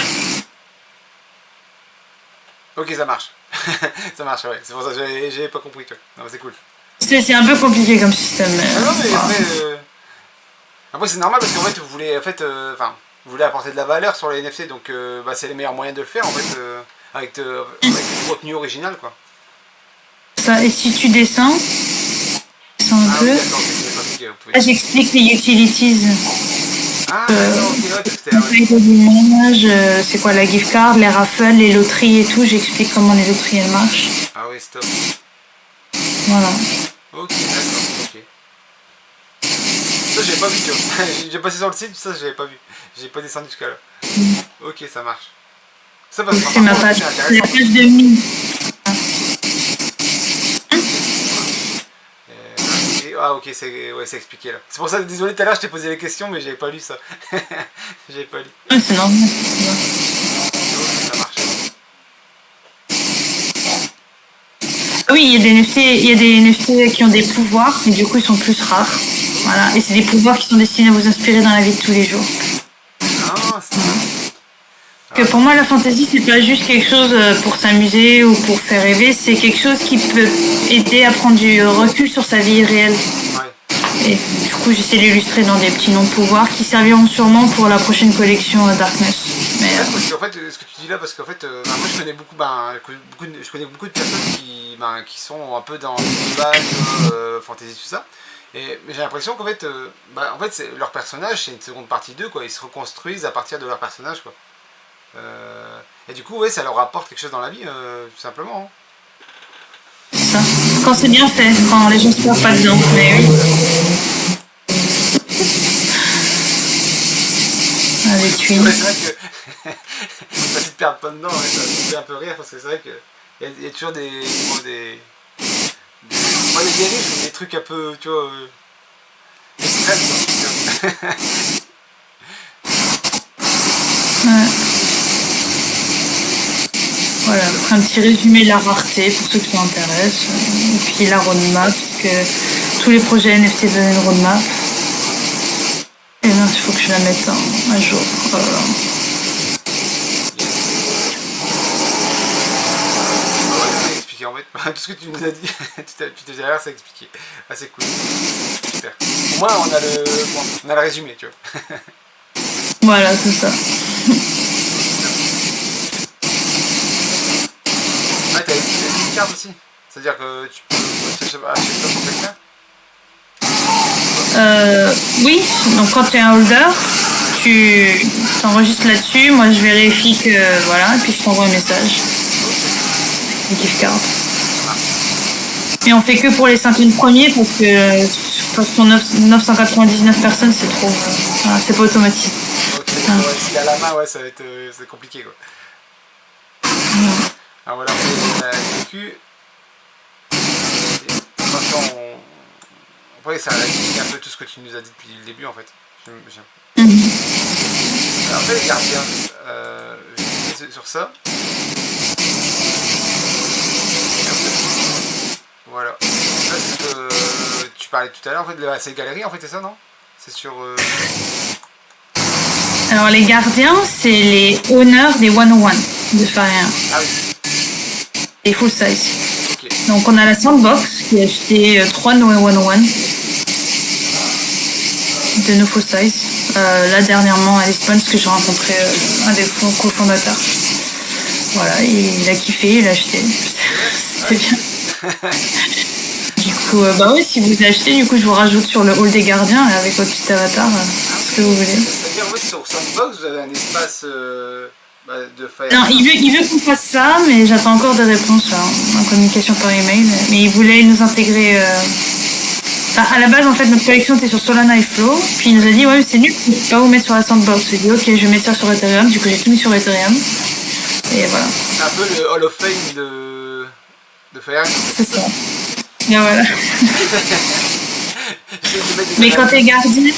S1: Ok, ça marche. Ça marche, ouais. C'est pour ça que j'avais pas compris, toi. Non, c'est cool.
S3: C'est un peu compliqué comme système.
S1: Ah non, mais après c'est normal parce qu'en fait, vous voulez apporter de la valeur sur les NFT, donc c'est les meilleurs moyens de le faire, en fait, avec du contenu original, quoi.
S3: Ça, et si tu descends un peu,
S1: Oui, d'accord, c'est pas
S3: là j'explique les utilities.
S1: D'accord, ok, ouais, c'était...
S3: L'image, c'est quoi la gift card, les raffles, les loteries et tout, j'explique comment les loteries elles marchent.
S1: Ah oui, stop.
S3: Voilà.
S1: Ok, d'accord, ok. Ça, j'avais pas vu, tu vois. J'ai passé sur le site, ça, j'avais pas vu. J'ai pas descendu jusqu'à là. Ok, ça marche. Ça, parce que
S3: C'est ma page, c'est la page de mi.
S1: Ah ok, c'est expliqué là. C'est pour ça, désolé, tout à l'heure je t'ai posé les questions, mais j'avais pas lu ça. J'avais pas lu.
S3: C'est normal.
S1: Ça marche.
S3: Oui, il y a des NFT qui ont des pouvoirs, mais du coup ils sont plus rares. Voilà, et c'est des pouvoirs qui sont destinés à vous inspirer dans la vie de tous les jours.
S1: Ah, c'est
S3: Que pour moi, la fantasy, c'est pas juste quelque chose pour s'amuser ou pour faire rêver, c'est quelque chose qui peut aider à prendre du recul sur sa vie réelle.
S1: Ouais.
S3: Et du coup, j'essaie d'illustrer dans des petits noms de pouvoir qui serviront sûrement pour la prochaine collection Darkness. Mais,
S1: parce qu'en fait, ce que tu dis là, parce qu'en fait, moi je connais je connais beaucoup de personnes qui sont un peu dans l'univers, fantasy, tout ça. Mais j'ai l'impression qu'en fait, leur personnage, c'est une seconde partie d'eux, quoi. Ils se reconstruisent à partir de leur personnage, quoi. Et du coup, ouais, ça leur apporte quelque chose dans la vie, tout simplement. Hein.
S3: quand c'est bien fait, quand les gens se perdent pas dedans. Mais oui. Ah, les tuiles.
S1: Ouais, c'est vrai que ça ne te perd pas dedans, mais ça me fait un peu rire parce que c'est vrai que il y a toujours des moi les dérives, des trucs un peu, tu vois, extrêmes.
S3: Ouais. Voilà, après un petit résumé de la rareté pour ceux qui s'intéressent. Et puis la roadmap, parce que tous les projets NFT veulent une roadmap. Et là, il faut que je la mette un jour. Voilà.
S1: Expliqué en fait, tout ce que tu nous as dit, tu t'es derrière, c'est expliqué. Ah, c'est cool. Super. Au moins, on a le résumé, tu vois.
S3: Voilà, c'est ça.
S1: Ah, t'as une carte aussi. C'est-à-dire que tu peux acheter ça pour quelqu'un.
S3: Oui, donc quand tu es un holder, tu t'enregistres là-dessus, moi je vérifie que voilà, et puis je t'envoie un message. Une gift card. Et on fait que pour les 5000 premiers parce que pour 999 personnes c'est trop. Voilà, c'est pas automatique.
S1: Ok, ouais, si à la main, ouais, ça va être c'est compliqué quoi. Alors voilà, on a vécu. Franchement, après, ça explique un peu tout ce que tu nous as dit depuis le début en fait. Alors, après, les gardiens, je vais cliquer sur ça. Voilà. Là, c'est ce que tu parlais tout à l'heure, en fait, c'est galerie, en fait, c'est ça, non? C'est sur.
S3: Alors les gardiens, c'est les honneurs des 101 de Faria.
S1: Ah oui.
S3: Les full size.
S1: Ok.
S3: Donc on a la Sandbox qui a acheté 3 de nos 101 de nos full size. Là dernièrement à Lisbonne, parce que j'ai rencontré un des cofondateurs. Voilà, il a kiffé, il a acheté. C'était bien. Du coup, bah oui, si vous achetez, du coup je vous rajoute sur le hall des gardiens avec votre petit avatar, ce que vous voulez.
S1: C'est-à-dire en fait sur Sandbox, vous avez un espace de Fire.
S3: Non, il veut qu'on fasse ça, mais j'attends encore des réponses en communication par email. Mais il voulait nous intégrer. Enfin, à la base, en fait, notre collection était sur Solana et Flow. Puis il nous a dit, ouais, c'est nul, je ne peux pas vous mettre sur la Sandbox. J'ai dit, ok, je vais mettre ça sur Ethereum. Du coup, j'ai tout mis sur Ethereum. Et voilà.
S1: C'est un peu le Hall of Fame de Fire.
S3: C'est ça. Et voilà. Mais quand t'es gardien,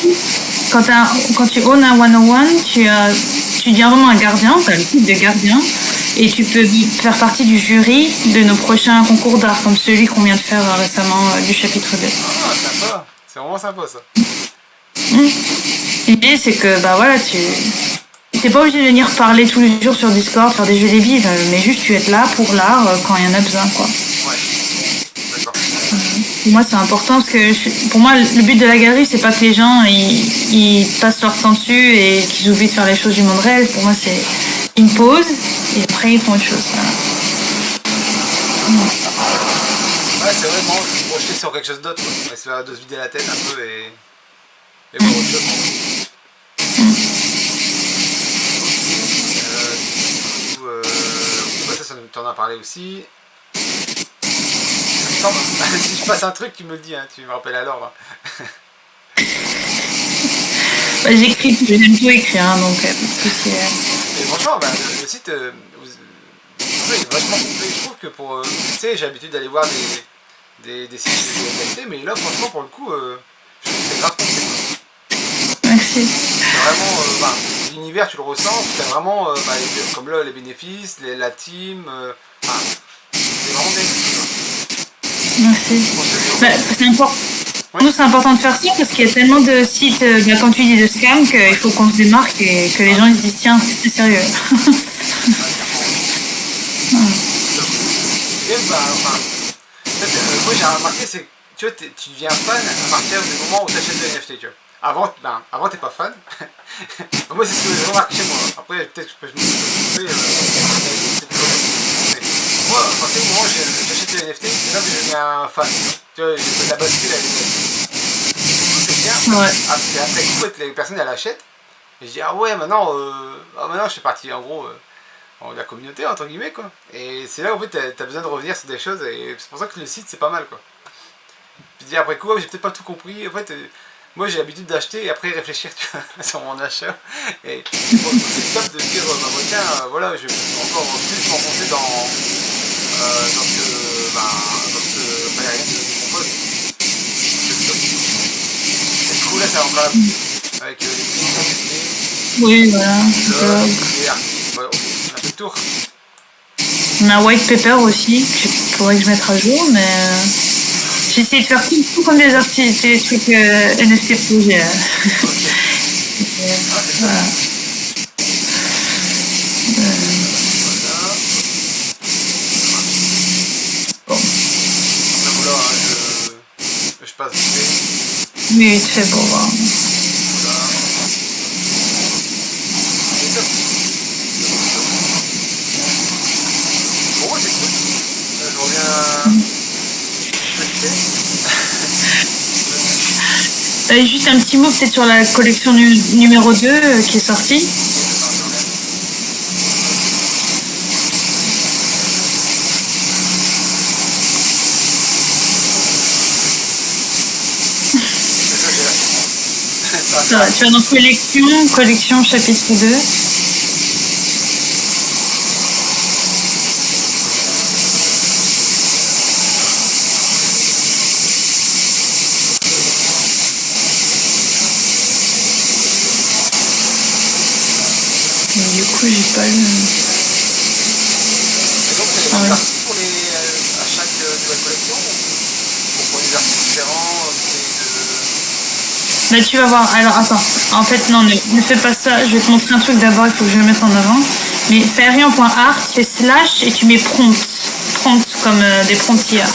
S3: quand tu owns un 101, tu deviens vraiment un gardien, t'as le titre de gardien, et tu peux faire partie du jury de nos prochains concours d'art, comme celui qu'on vient de faire récemment du chapitre 2.
S1: Ah, sympa. C'est vraiment sympa ça.
S3: L'idée, c'est que, bah voilà, t'es pas obligé de venir parler tous les jours sur Discord, faire des jeux débiles, mais juste tu es là pour l'art quand il y en a besoin, quoi.
S1: Ouais. D'accord.
S3: Pour moi, c'est important parce que pour moi, le but de la galerie, c'est pas que les gens ils passent leur temps dessus et qu'ils oublient de faire les choses du monde réel. Pour moi, c'est une pause et après ils font autre chose. Voilà.
S1: Ouais, c'est vrai, bon, je suis projeté sur quelque chose d'autre. On va essayer de se vider la tête un peu et voir autre chose. Du coup, ça t'en as parlé aussi. Si je passe un truc, tu me le dis, hein, tu me rappelles à l'ordre.
S3: Bah, j'écris, j'aime tout écrire, hein, donc pas de souci.
S1: Et franchement, le site est vachement complet. Je trouve que pour. Tu sais, j'ai l'habitude d'aller voir des sites de qualité, mais là, franchement, pour le coup, je trouve que c'est grave complet.
S3: Merci.
S1: C'est vraiment. L'univers, tu le ressens, c'est vraiment. Comme là, les bénéfices, la team. C'est vraiment bien.
S3: Merci. Bah, nous, c'est important de faire ça parce qu'il y a tellement de sites, quand tu dis de scam, qu'il faut qu'on se démarque et que les gens ils se disent tiens, c'est sérieux.
S1: Moi j'ai remarqué, c'est que tu deviens fan à partir du moment où tu achètes des NFT. Tu vois. Avant t'es pas fan. Moi c'est ce que j'ai remarqué chez moi. Après peut-être que je me suis trompé. Moi, à partir du moment où j'achète les NFT, c'est là que je deviens fan. Tu vois, la bascule c'est bien.
S3: Ouais.
S1: Après coup, les personnes elles achètent. Et je dis ah ouais maintenant je suis parti en gros. en la communauté, entre guillemets, quoi. Et c'est là, en fait, t'as besoin de revenir sur des choses, et c'est pour ça que le site, c'est pas mal, quoi. Puis dire après quoi, j'ai peut-être pas tout compris. En fait, moi, j'ai l'habitude d'acheter et après réfléchir, tu vois, sur mon achat. Et bon, c'est top de dire, bah, tiens, voilà, je vais encore plus m'enfoncer dans ce que, Fahrenheit nous propose. Et du coup, là, ça va encore avec les prix,
S3: Oui, voilà.
S1: les articles, ouais, ok, on a fait le tour.
S3: On a un white paper aussi, qu'il faudrait que je mette à jour, mais j'ai essayé de faire tout comme des artistes, des trucs NFT projet. Voilà. Bon.
S1: Donc là, je passe vite fait.
S3: Oui, c'est bon. Voilà.
S1: C'est top. Bon, c'est cool. Je reviens.
S3: Juste un petit mot peut-être sur la collection numéro 2 qui est sortie. Tu vas dans collection chapitre 2. Du coup, j'ai pas le.
S1: Et donc, c'est les mêmes articles pour à chaque nouvelle collection ou pour des articles différents
S3: Bah, tu vas voir. Alors, attends. En fait, non, ne fais pas ça. Je vais te montrer un truc d'abord, il faut que je le mette en avant. Mais Fahrenheit.art, c'est slash et tu mets prompt. Prompt comme des prompts IA.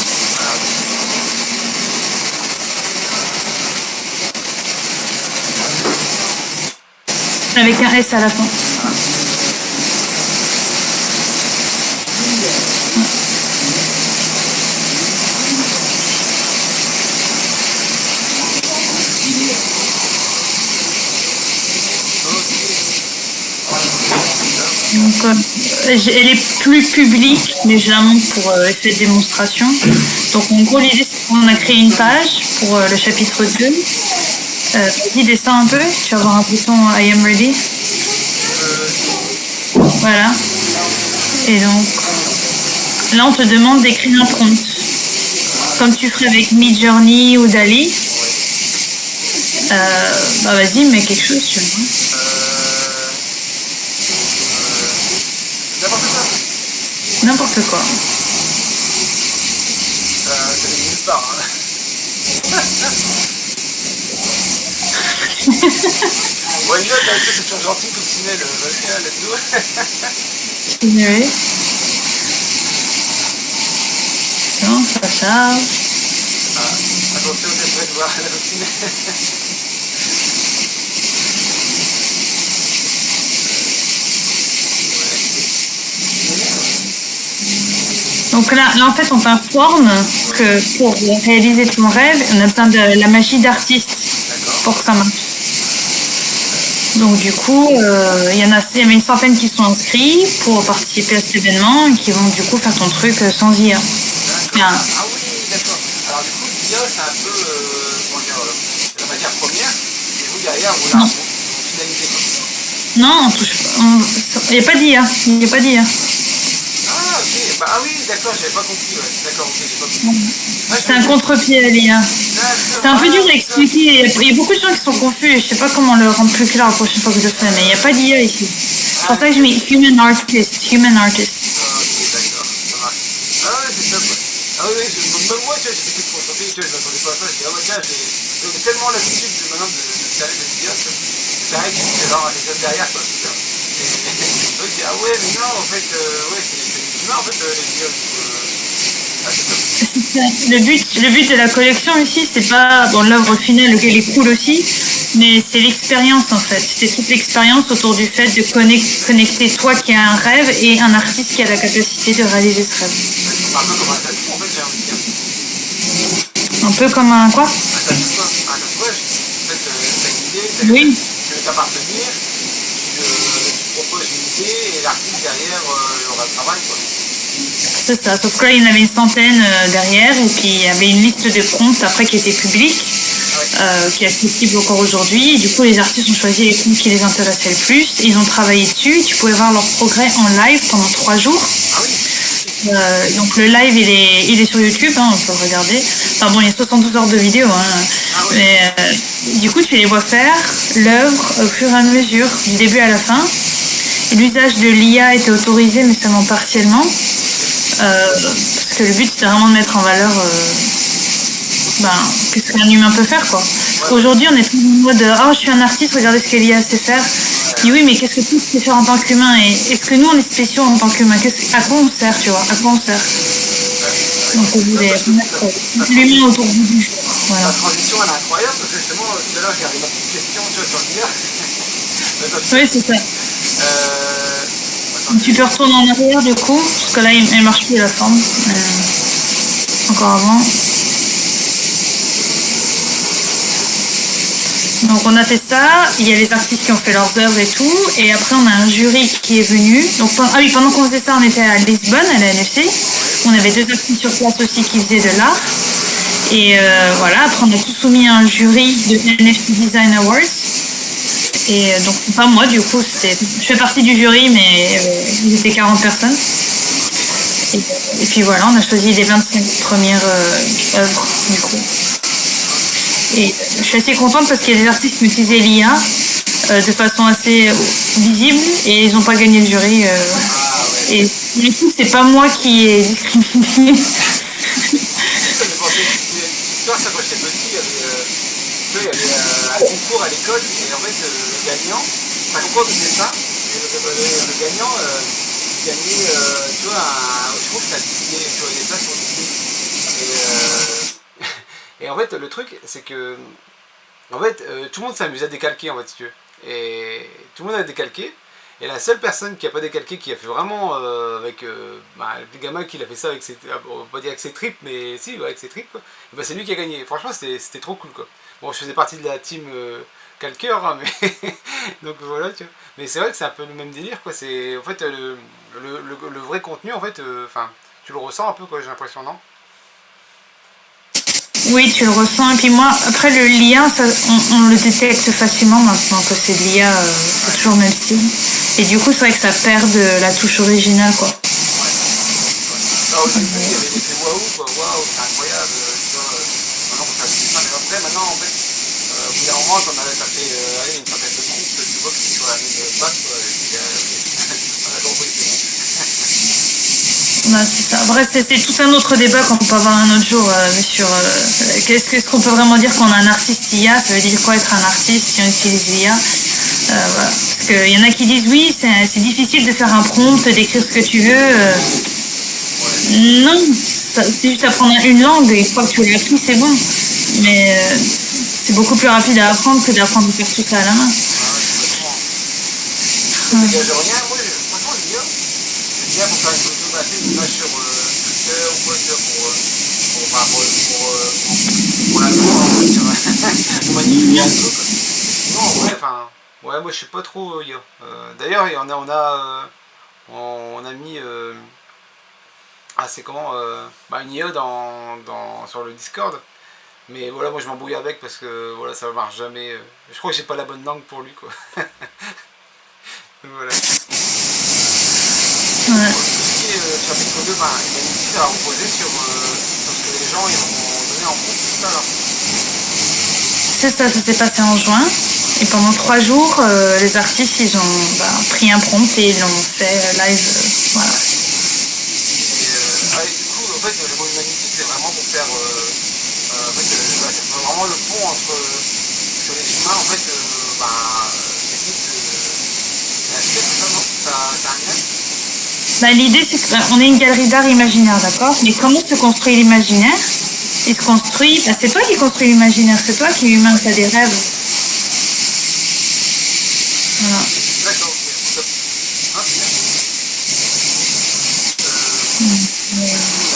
S3: Avec un S à la fin. Donc, elle est plus publique, mais je la montre pour effet de démonstration. Donc en gros, l'idée c'est qu'on a créé une page pour le chapitre 2. Vas-y, descends un peu, tu vas avoir un bouton I am ready. Voilà. Et donc, là on te demande d'écrire un prompt. Comme tu ferais avec Midjourney ou Dali. Bah vas-y, mets quelque chose, tu vois. N'importe quoi.
S1: Ça n'est nulle part. Hein. Ouais, une note, c'est toujours gentil, Coccinelle. Vas-y, hein, let's go.
S3: Oui. Non, ça charge.
S1: Attention, j'aimerais voir la Coccinelle.
S3: Donc là, en fait, on t'informe que pour réaliser ton rêve, on a besoin de la magie d'artiste pour que ça marche. Donc du coup, il y avait une centaine qui sont inscrits pour participer à cet événement et qui vont du coup faire ton truc sans IA.
S1: D'accord. Ah oui, d'accord. Alors du coup, l'IA, c'est un peu, comment dire, c'est la matière première, et vous derrière, vous finalisez quoi.
S3: Non, on touche pas. Il n'y a pas d'IA. Il n'y a pas d'IA.
S1: Ah ok, bah, ah oui, d'accord, j'avais pas compris, ouais. D'accord, ok, j'ai pas compris. Ah,
S3: C'est un contre-pied à l'IA. C'est un peu dur à expliquer. Il y a beaucoup de gens qui sont confus et je sais pas comment le rendre plus clair la prochaine fois que je le fais, mais il n'y a pas d'IA ici. C'est pour ça que je mets human artist. Human artist.
S1: Ah ok, d'accord, ça marche. Ah ouais, c'est top, ouais. Ah oui, même moi, tu vois, j'étais concentré, tu vois, je m'attendais pas à ça. Je dis, ah bah tiens, j'ai tellement l'habitude maintenant de servir de l'IA que j'arrive vite alors les œuvres derrière, quoi, tu vois. Et ouais, je dis, ah ouais, mais non, en fait, ouais, c'est les humains, en fait, les IA, du coup, ah, c'est top.
S3: Le but de la collection ici, c'est pas bon, l'œuvre finale, elle est cool aussi, mais c'est l'expérience en fait. C'est toute l'expérience autour du fait de connecter toi qui as un rêve et un artiste qui a la capacité de réaliser ce rêve.
S1: Un peu comme un tatou, en fait, j'ai envie de dire.
S3: Un peu comme un quoi?
S1: Un tatou, quoi. Un tatouage. En fait, t'as une idée,
S3: Oui.
S1: tu veux t'appartenir, tu proposes une métier et l'artiste derrière le vrai travail, quoi.
S3: C'est ça, sauf que là, il y en avait une centaine derrière, et puis il y avait une liste de comptes après qui était publique, qui est accessible encore aujourd'hui. Et du coup, les artistes ont choisi les comptes qui les intéressaient le plus. Ils ont travaillé dessus, tu pouvais voir leur progrès en live pendant 3 jours.
S1: Ah oui.
S3: Donc le live, il est sur YouTube, hein, on peut le regarder. Enfin bon, il y a 72 heures de vidéo. Hein.
S1: Ah oui.
S3: Mais du coup, tu les vois faire l'œuvre au fur et à mesure, du début à la fin. L'usage de l'IA était autorisé, mais seulement partiellement. Parce que le but, c'était vraiment de mettre en valeur qu'est-ce qu'un humain peut faire, quoi. Parce qu'aujourd'hui, on est tout en mode « Oh, je suis un artiste, regardez ce que l'IA sait faire ». Et oui, mais qu'est-ce que tu sais faire en tant qu'humain? Et est-ce que nous, on est spéciaux en tant qu'humain? À quoi on sert, tu vois? À quoi on sert? Donc, on voulait mettre l'humain autour du jour. Voilà.
S1: La transition, elle est incroyable, parce que justement, tout à l'heure, j'avais ma petite question, tu vois, sur l'IA.
S3: Oui, c'est ça. Tu peux retourner en arrière, du coup, parce que là, elle marche plus la forme. Encore avant. Donc on a fait ça, il y a les artistes qui ont fait leurs œuvres et tout, et après on a un jury qui est venu. Donc pendant qu'on faisait ça, on était à Lisbonne, à la NFC. On avait 2 artistes sur place aussi qui faisaient de l'art. Et voilà, après on a tout soumis à un jury de NFC Design Awards. Et donc c'est pas moi, du coup, je fais partie du jury, mais ils étaient 40 personnes. Et puis voilà, on a choisi les 25 premières œuvres, du coup. Et je suis assez contente parce qu'il y a des artistes qui ont utilisé l'IA de façon assez visible et ils n'ont pas gagné le jury. Et du coup, c'est pas moi qui ai discriminé.
S1: Ça fait penser à une histoire, ça, quand j'étais petit, il y avait un concours à l'école, et en fait, le gagnant, c'est un concours de dessin, et le gagnant, il gagnait, tu vois, je crois que c'était à Disney, tu vois, des places pour Disney. Et en fait, le truc, c'est que, en fait, tout le monde s'amuse à décalquer, en fait, si tu veux. Et tout le monde a décalqué. Et la seule personne qui n'a pas décalqué, qui a fait vraiment avec le gamin qui a fait ça avec ses, on va pas dire avec ses tripes, mais si, avec ses tripes, quoi. Et c'est lui qui a gagné. Franchement, c'était trop cool, quoi. Bon, je faisais partie de la team calqueur, hein, mais donc voilà, tu vois. Mais c'est vrai que c'est un peu le même délire, quoi. C'est en fait le vrai contenu, en fait, tu le ressens un peu, quoi. J'ai l'impression, non?
S3: Oui, tu le ressens. Et puis moi, après le lien, on le détecte facilement maintenant que c'est de l'IA, c'est toujours le même style. Et du coup, c'est vrai que ça perd de la touche originale, quoi.
S1: Alors au début, il y avait l'effet waouh, quoi. Waouh, c'est incroyable, tu vois. Maintenant, faut faire du dessin. Mais après, maintenant, en fait, au bout d'un moment, ça fait allez, une centaine de minutes, tu vois que c'est sur la même page, quoi. Et tu dis, ah, ok, on a compris, c'est bon.
S3: Ouais, c'est ça. Bref, c'est tout un autre débat qu'on peut avoir un autre jour sur qu'est-ce qu'on peut vraiment dire qu'on a un artiste IA. Ça veut dire quoi être un artiste si on utilise l'IA? Voilà. Parce qu'il y en a qui disent oui, c'est difficile de faire un prompt, d'écrire ce que tu veux. Non, c'est juste apprendre une langue, et une fois que tu l'as appris, c'est bon. Mais c'est beaucoup plus rapide à apprendre que d'apprendre à faire tout ça à la main.
S1: Ça dégage rien, moi, franchement, l'IA pour faire une photo, faire une image sur Twitter ou quoi, tu vois, pour la pour manipuler un peu, quoi. Non, en vrai, ouais, moi je suis pas trop IA. D'ailleurs, on a mis c'est comment une IA sur le Discord. Mais voilà, moi je m'embrouille avec parce que voilà, ça marche jamais. Je crois que j'ai pas la bonne langue pour lui, quoi. Voilà.
S3: Ouais.
S1: Faire des photos, il y a une musique à reposer sur ce que les gens ils vont donner en compte, c'est ça là?
S3: C'est ça, ça s'est passé en juin. Et pendant 3 jours, les artistes ils ont pris un prompt et ils l'ont fait live. Voilà.
S1: Et du coup, en fait, le mot humanity, c'est vraiment pour faire. C'est vraiment le pont entre les humains, en fait, technique c'est ça, non? C'est un lien?
S3: L'idée, c'est qu'on est une galerie d'art imaginaire, d'accord? Mais comment se construit l'imaginaire? Il se construit, c'est toi qui construis l'imaginaire, c'est toi qui es humain, qui as des rêves. Voilà.
S1: D'accord, ok, top. Ah, c'est bien.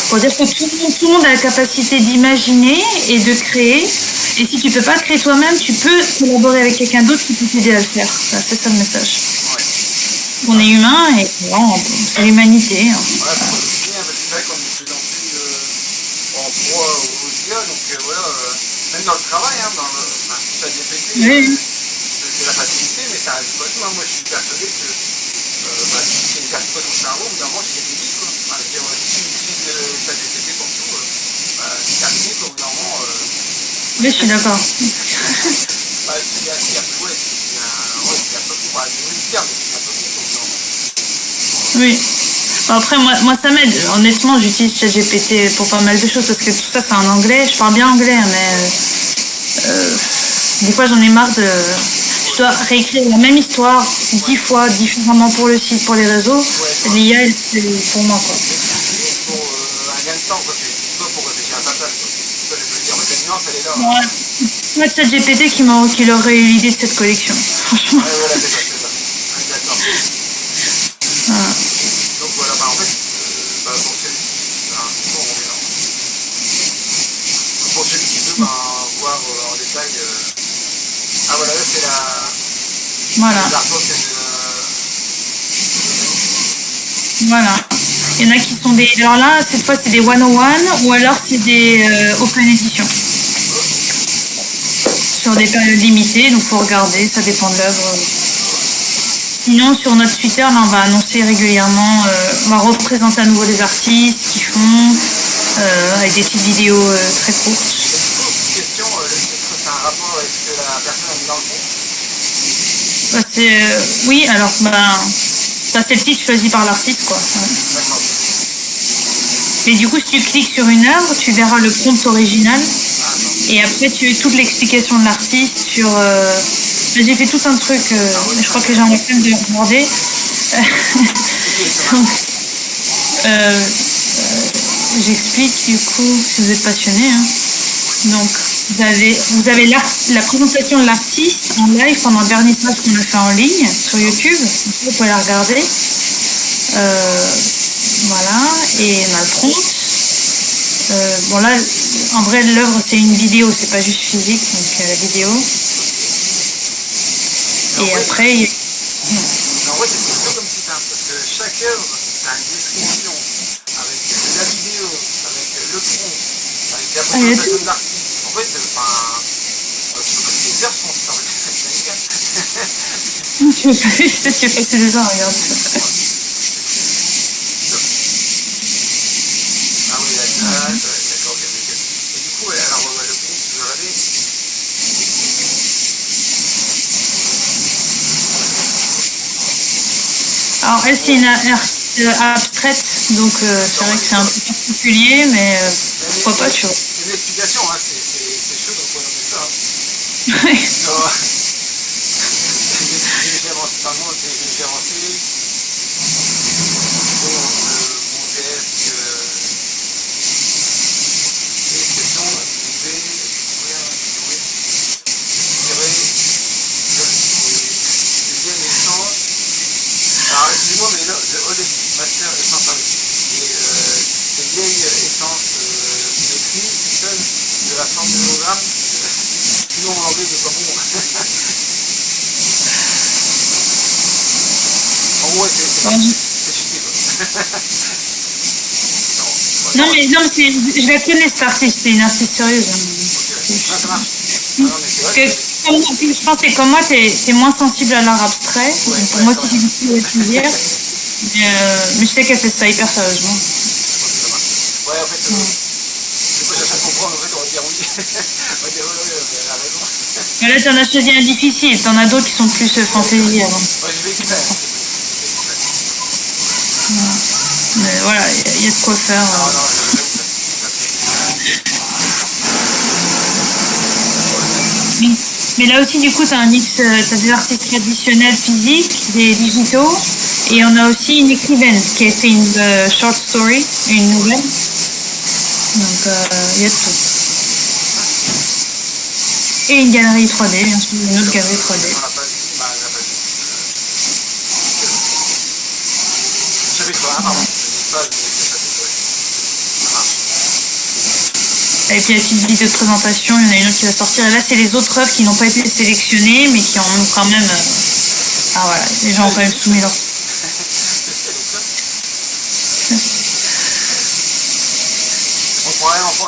S3: Pour dire que tout le monde a la capacité d'imaginer et de créer. Et si tu peux pas créer toi-même, tu peux collaborer avec quelqu'un d'autre qui peut t'aider à le faire. Voilà, c'est ça le message.
S1: Ouais.
S3: On est humain et bon, c'est l'humanité. Hein.
S1: Voilà, faut se soucier, hein, parce que c'est vrai qu'on est de plus en plus en proie aux IA, donc voilà, même dans le travail, hein, enfin, ChatGPT,
S3: Oui.
S1: c'est la facilité, mais ça résout pas tout. Hein. Moi, je suis persuadé que si tu n'éclaircis pas ton cerveau, au bout d'un moment, tu vieillis, quoi. Enfin, je veux dire, si tu utilises ChatGPT pour tout, c'est terminé, quoi. Au bout d'un moment,
S3: Oui, je suis d'accord.
S1: ouais, il a sauté, pas nourri le terme, mais il a sauté, quoi, au bout d'un moment.
S3: Oui. Bon, après, moi, ça m'aide. Honnêtement, j'utilise ChatGPT pour pas mal de choses parce que tout ça, c'est en anglais. Je parle bien anglais, hein, mais des fois, j'en ai marre de. Je dois réécrire la même histoire 10 fois différemment pour le site, pour les réseaux. L'IA, c'est pour moi, quoi.
S1: Il faut un gain de temps, quoi. C'est toi pour réfléchir à ta place, quoi. Toi, de te dire, mais ta nuance, elle est là.
S3: Ouais. Moi, ChatGPT qui aurait eu l'idée de cette collection. Franchement.
S1: Ouais, voilà, c'est ça. Ouais, d'accord.
S3: Voilà.
S1: Donc voilà, bah en fait, pour celui qui, enfin, du coup, on revient dans. Pour celui qui veut voir en détail, ah voilà, là c'est
S3: Voilà.
S1: l'artwork
S3: Voilà. Il y en a qui sont des. Alors là, cette fois, c'est des 101 ou alors c'est des open edition. Sur des périodes limitées, donc faut regarder, ça dépend de l'œuvre. Sinon, sur notre Twitter, là, on va annoncer régulièrement, on va représenter à nouveau les artistes qui font, avec des petites vidéos très courtes.
S1: question, le titre, c'est un rapport avec ce que la personne a mis dans le groupe?
S3: Bah, oui, alors, c'est le titre choisi par l'artiste, quoi. Ouais.
S1: D'accord.
S3: Et du coup, si tu cliques sur une œuvre, tu verras le prompt original. Et après, tu as toute l'explication de l'artiste sur. J'ai fait tout un truc, je crois que j'ai envie même de regarder. Donc, j'explique du coup, si vous êtes passionné. Hein. Donc, vous avez la présentation de l'artiste en live pendant le vernissage qu'on a fait en ligne sur YouTube. Vous pouvez la regarder. Voilà, et on a le prompt. Bon là, en vrai, l'œuvre c'est une vidéo, c'est pas juste physique, donc la vidéo. Et après,
S1: mais en vrai, c'est plutôt comme si parce que chaque œuvre, a une description avec la vidéo, avec le prompt, avec la présentation de l'artiste. En fait, tu peux passer des heures sur ton site, c'est nickel.
S3: Tu veux passer des heures, regarde.
S1: Ah oui, d'accord, ok. Et du coup, alors, le prompt, tu peux regarder.
S3: Alors elle c'est une artiste abstraite, donc c'est vrai que c'est un peu particulier, mais pourquoi pas, tu vois.
S1: C'est une explication, hein, c'est chaud, donc on met ça. Hein.
S3: Ouais.
S1: Alors, j'ai légèrement, normalement j'ai légèrement avancé. Donc, Montesque, expression, exposé, c'est bien essence. Alors excusez-moi, mais là, au début, master essence, ah oui. Et des vieilles essences maîtrise, seuil de la forme de l'hologramme. Sinon en anglais il est pas bon. En gros, c'est cheaté quoi.
S3: Non mais je la connais cette artiste, c'est une artiste sérieuse.
S1: Ah, ça marche. Non, mais c'est vrai que
S3: Je pense que comme moi, t'es moins sensible à l'art abstrait. Donc, pour moi, c'est difficile de te dire. Mais je sais qu'elle fait ça hyper sérieusement.
S1: ouais, en fait, du coup, ça se comprend. En fait, on va dire oui. On va dire oui, elle a raison.
S3: Là, t'en as choisi un difficile. T'en as d'autres qui sont plus fantaisie avant.
S1: Ouais, j'ai fait exprès.
S3: Mais voilà, il y a de quoi faire.
S1: Non, j'avoue, ça
S3: Mais là aussi, du coup, t'as un mix, t'as des artistes traditionnels physiques, des digitaux, et on a aussi une écrivaine qui a fait une short story, une nouvelle. Donc, il y a de tout. Et une galerie 3D, bien sûr, une autre galerie 3D.
S1: on l'a pas vu, il l'a pas vu. Chapitre 1, pardon. Une page de chapitre, ouais. Ça marche.
S3: Et puis la petite vidéo de présentation, il y en a une autre qui va sortir. Et là, c'est les autres œuvres qui n'ont pas été sélectionnées, mais qui en ont quand même. Ah voilà, les gens ont quand même soumis leur.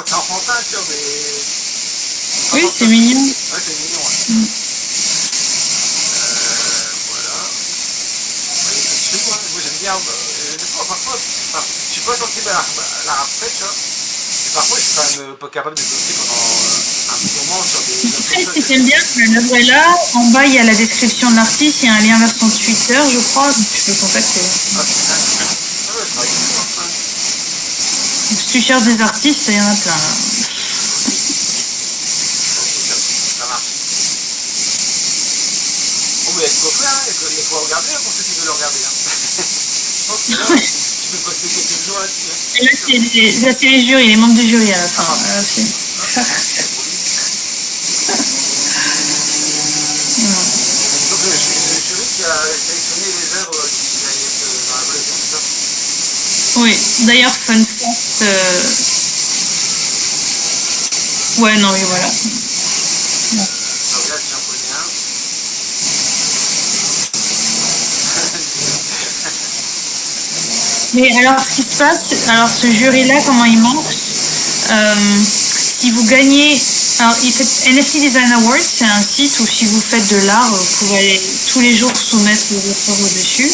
S1: c'est enfantin, tu vois, mais...
S3: Oui, c'est mignon.
S1: Ouais, c'est mignon, ouais. Voilà. Ouais, il y a d'autres trucs, ouais. Moi, j'aime bien... des fois, parfois, enfin, je suis pas sensible à l'art abstrait, tu vois. Mais parfois, je suis quand même pas capable de bloquer pendant un petit moment sur des œuvres
S3: Après,
S1: comme
S3: si
S1: ça.
S3: t'aimes bien, l'œuvre est là. En bas, il y a la description de l'artiste. Il y a un lien vers son Twitter, je crois. Donc, tu peux le contacter.
S1: Ah, putain. Ah ouais, faudrait que je pense, ouais.
S3: Donc, si tu cherches des artistes, il y en a plein. Là.
S1: Ça marche. Bon, mais il y a de quoi faire, hein. Il y a de quoi regarder, hein, pour ceux qui veulent le regarder, hein. Je pense que là, tu peux passer quelques jours là-dessus, hein.
S3: Et là, c'est les jurys, les membres du jury à la fin.
S1: Trop bien. Donc, le jury qui a sélectionné les œuvres qui allaient être dans la collection, c'est ça?
S3: Oui, d'ailleurs, fun fact. Ouais, non, oui, voilà.
S1: Je regarde si j'en connais un.
S3: Mais alors, ce qui se passe, alors ce jury-là, comment il marche si vous gagnez, alors il fait NFT Design Awards, c'est un site où si vous faites de l'art, vous pouvez aller tous les jours soumettre vos œuvres dessus.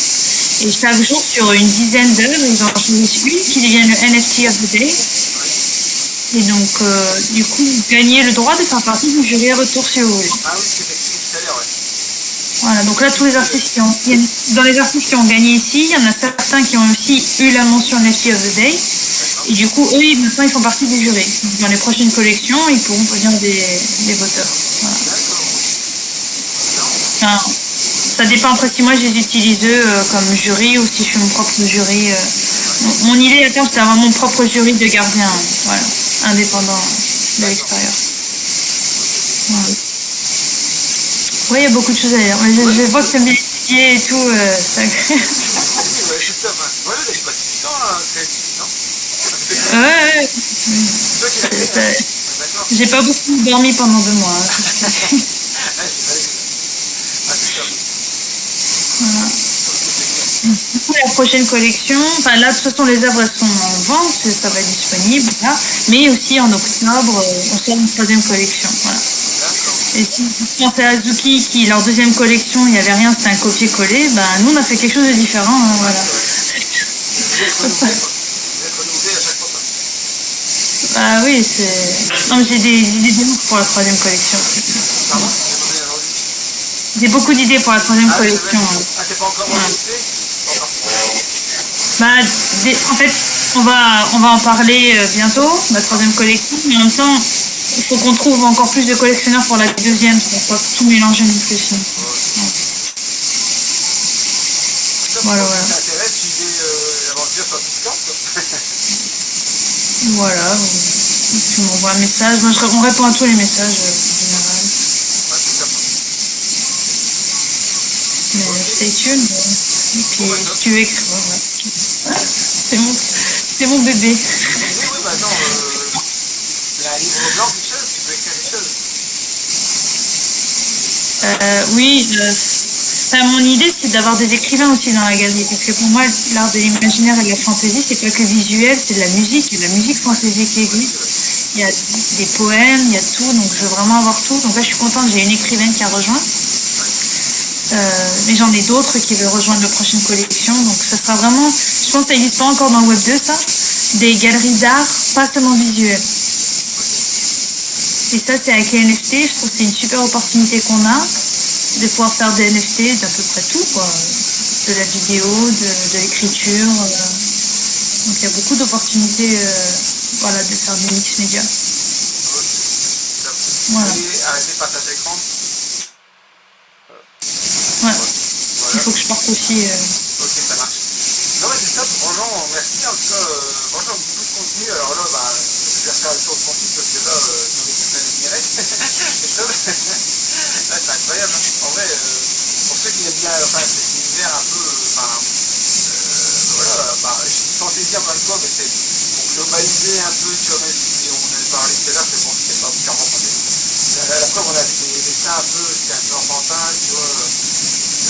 S3: Et chaque jour, sur une dizaine d'œuvres, ils en choisissent une qui devient le NFT of the Day. Et donc, du coup, vous gagnez le droit de faire partie du jury à votre tour si vous voulez.
S1: Ah oui, tu m'as expliqué tout à l'heure, ouais.
S3: Voilà, donc là, tous les artistes dans les artistes qui ont gagné ici, il y en a certains qui ont aussi eu la mention NFT of the Day. Et du coup, eux, maintenant, ils font partie du jury. Donc, dans les prochaines collections, ils pourront devenir des voteurs. Voilà. Enfin, ça dépend après si moi je les utilise eux comme jury ou si je fais mon propre jury. Mon idée à terme, c'est d'avoir mon propre jury de gardiens, voilà, indépendant de l'extérieur. Voilà. Oui, il y a beaucoup de choses à dire. Mais je vois que tu aimes bien étudier et tout. Ça...
S1: Oui, ouais, ça va. Ouais, bah, c'est évident, hein, c'est LP, non?
S3: ouais.
S1: Toi, tu l'as fait, hein? D'accord.
S3: J'ai pas beaucoup dormi pendant 2 mois. Hein.
S1: Ah, j'imagine. Ah, c'est top.
S3: Voilà.
S1: Ok.
S3: Du coup, la prochaine collection, enfin là, de toute façon, les œuvres elles sont en vente, ça va être disponible, là. Mais aussi en octobre, on sort une 3e collection. Voilà.
S1: D'accord.
S3: Et si vous pensez à Azuki, qui leur 2e collection, il n'y avait rien, c'était un copier-coller, ben nous on a fait quelque chose de différent. Hein, voilà.
S1: D'être renouvelé, quoi. D'être renouvelé à chaque fois, quoi.
S3: Ah oui, c'est. Non, mais j'ai des idées de ouf pour la 3e collection.
S1: Pardon, j'ai demandé un redit.
S3: J'ai beaucoup d'idées pour la 3e
S1: Ah,
S3: collection.
S1: j'imagine.
S3: Hein.
S1: Ah, c'est pas encore renouvelé? Pas encore.
S3: Bah, en fait, on va en parler bientôt, la 3e collection, mais en même temps, il faut qu'on trouve encore plus de collectionneurs pour la 2e, pour pas tout mélanger non plus. Sinon. Voilà, voilà.
S1: Si ça t'intéresse, suivez l'aventure sur Discord, quoi.
S3: Voilà, tu m'envoies un message, moi on répond à tous les messages en général.
S1: Ah, c'est top.
S3: Mais stay tuned. Et puis si tu veux écrire, ouais. C'est mon bébé.
S1: Oui, bah attends, il y a un livre blanc, quelque chose, tu peux écrire quelque chose.
S3: Oui, enfin, mon idée c'est d'avoir des écrivains aussi dans la galerie, parce que pour moi l'art de l'imaginaire et de la fantaisie c'est pas que visuel, c'est de la musique, il y a de la musique fantaisie qui existe, il y a des poèmes, il y a tout, donc je veux vraiment avoir tout, donc là je suis contente, j'ai une écrivaine qui a rejoint, mais j'en ai d'autres qui veulent rejoindre la prochaine collection, donc ça sera vraiment, je pense que ça n'existe pas encore dans le Web 2 ça, des galeries d'art, pas seulement visuelles. Et ça, c'est avec les NFT, je trouve que c'est une super opportunité qu'on a de pouvoir faire des NFT d'à peu près tout, quoi. De la vidéo, de l'écriture. Donc il y a beaucoup d'opportunités voilà, de faire du mix média.
S1: Ok, top.
S3: Voilà.
S1: Et arrêtez de partager l'écran.
S3: Ouais.
S1: Voilà.
S3: Il faut que je parte aussi.
S1: Ok, ça marche. Non, mais c'est top, franchement, merci en tout cas. Franchement, beaucoup de contenu. Alors là, bah, je vais refaire le tour de ton site parce que là, j'en ai tout admiré. C'est top. Là, c'est incroyable. En vrai, pour ceux qui aiment bien enfin, cet univers un peu. Voilà, enfin, j'ai pensé dire encore une fois, mais c'est pour globaliser un peu, tu vois, même si on avait parlé tout à l'heure que bon, c'était pas entièrement français. La preuve, on a vu des dessins un peu, c'était un peu enfantin, tu vois.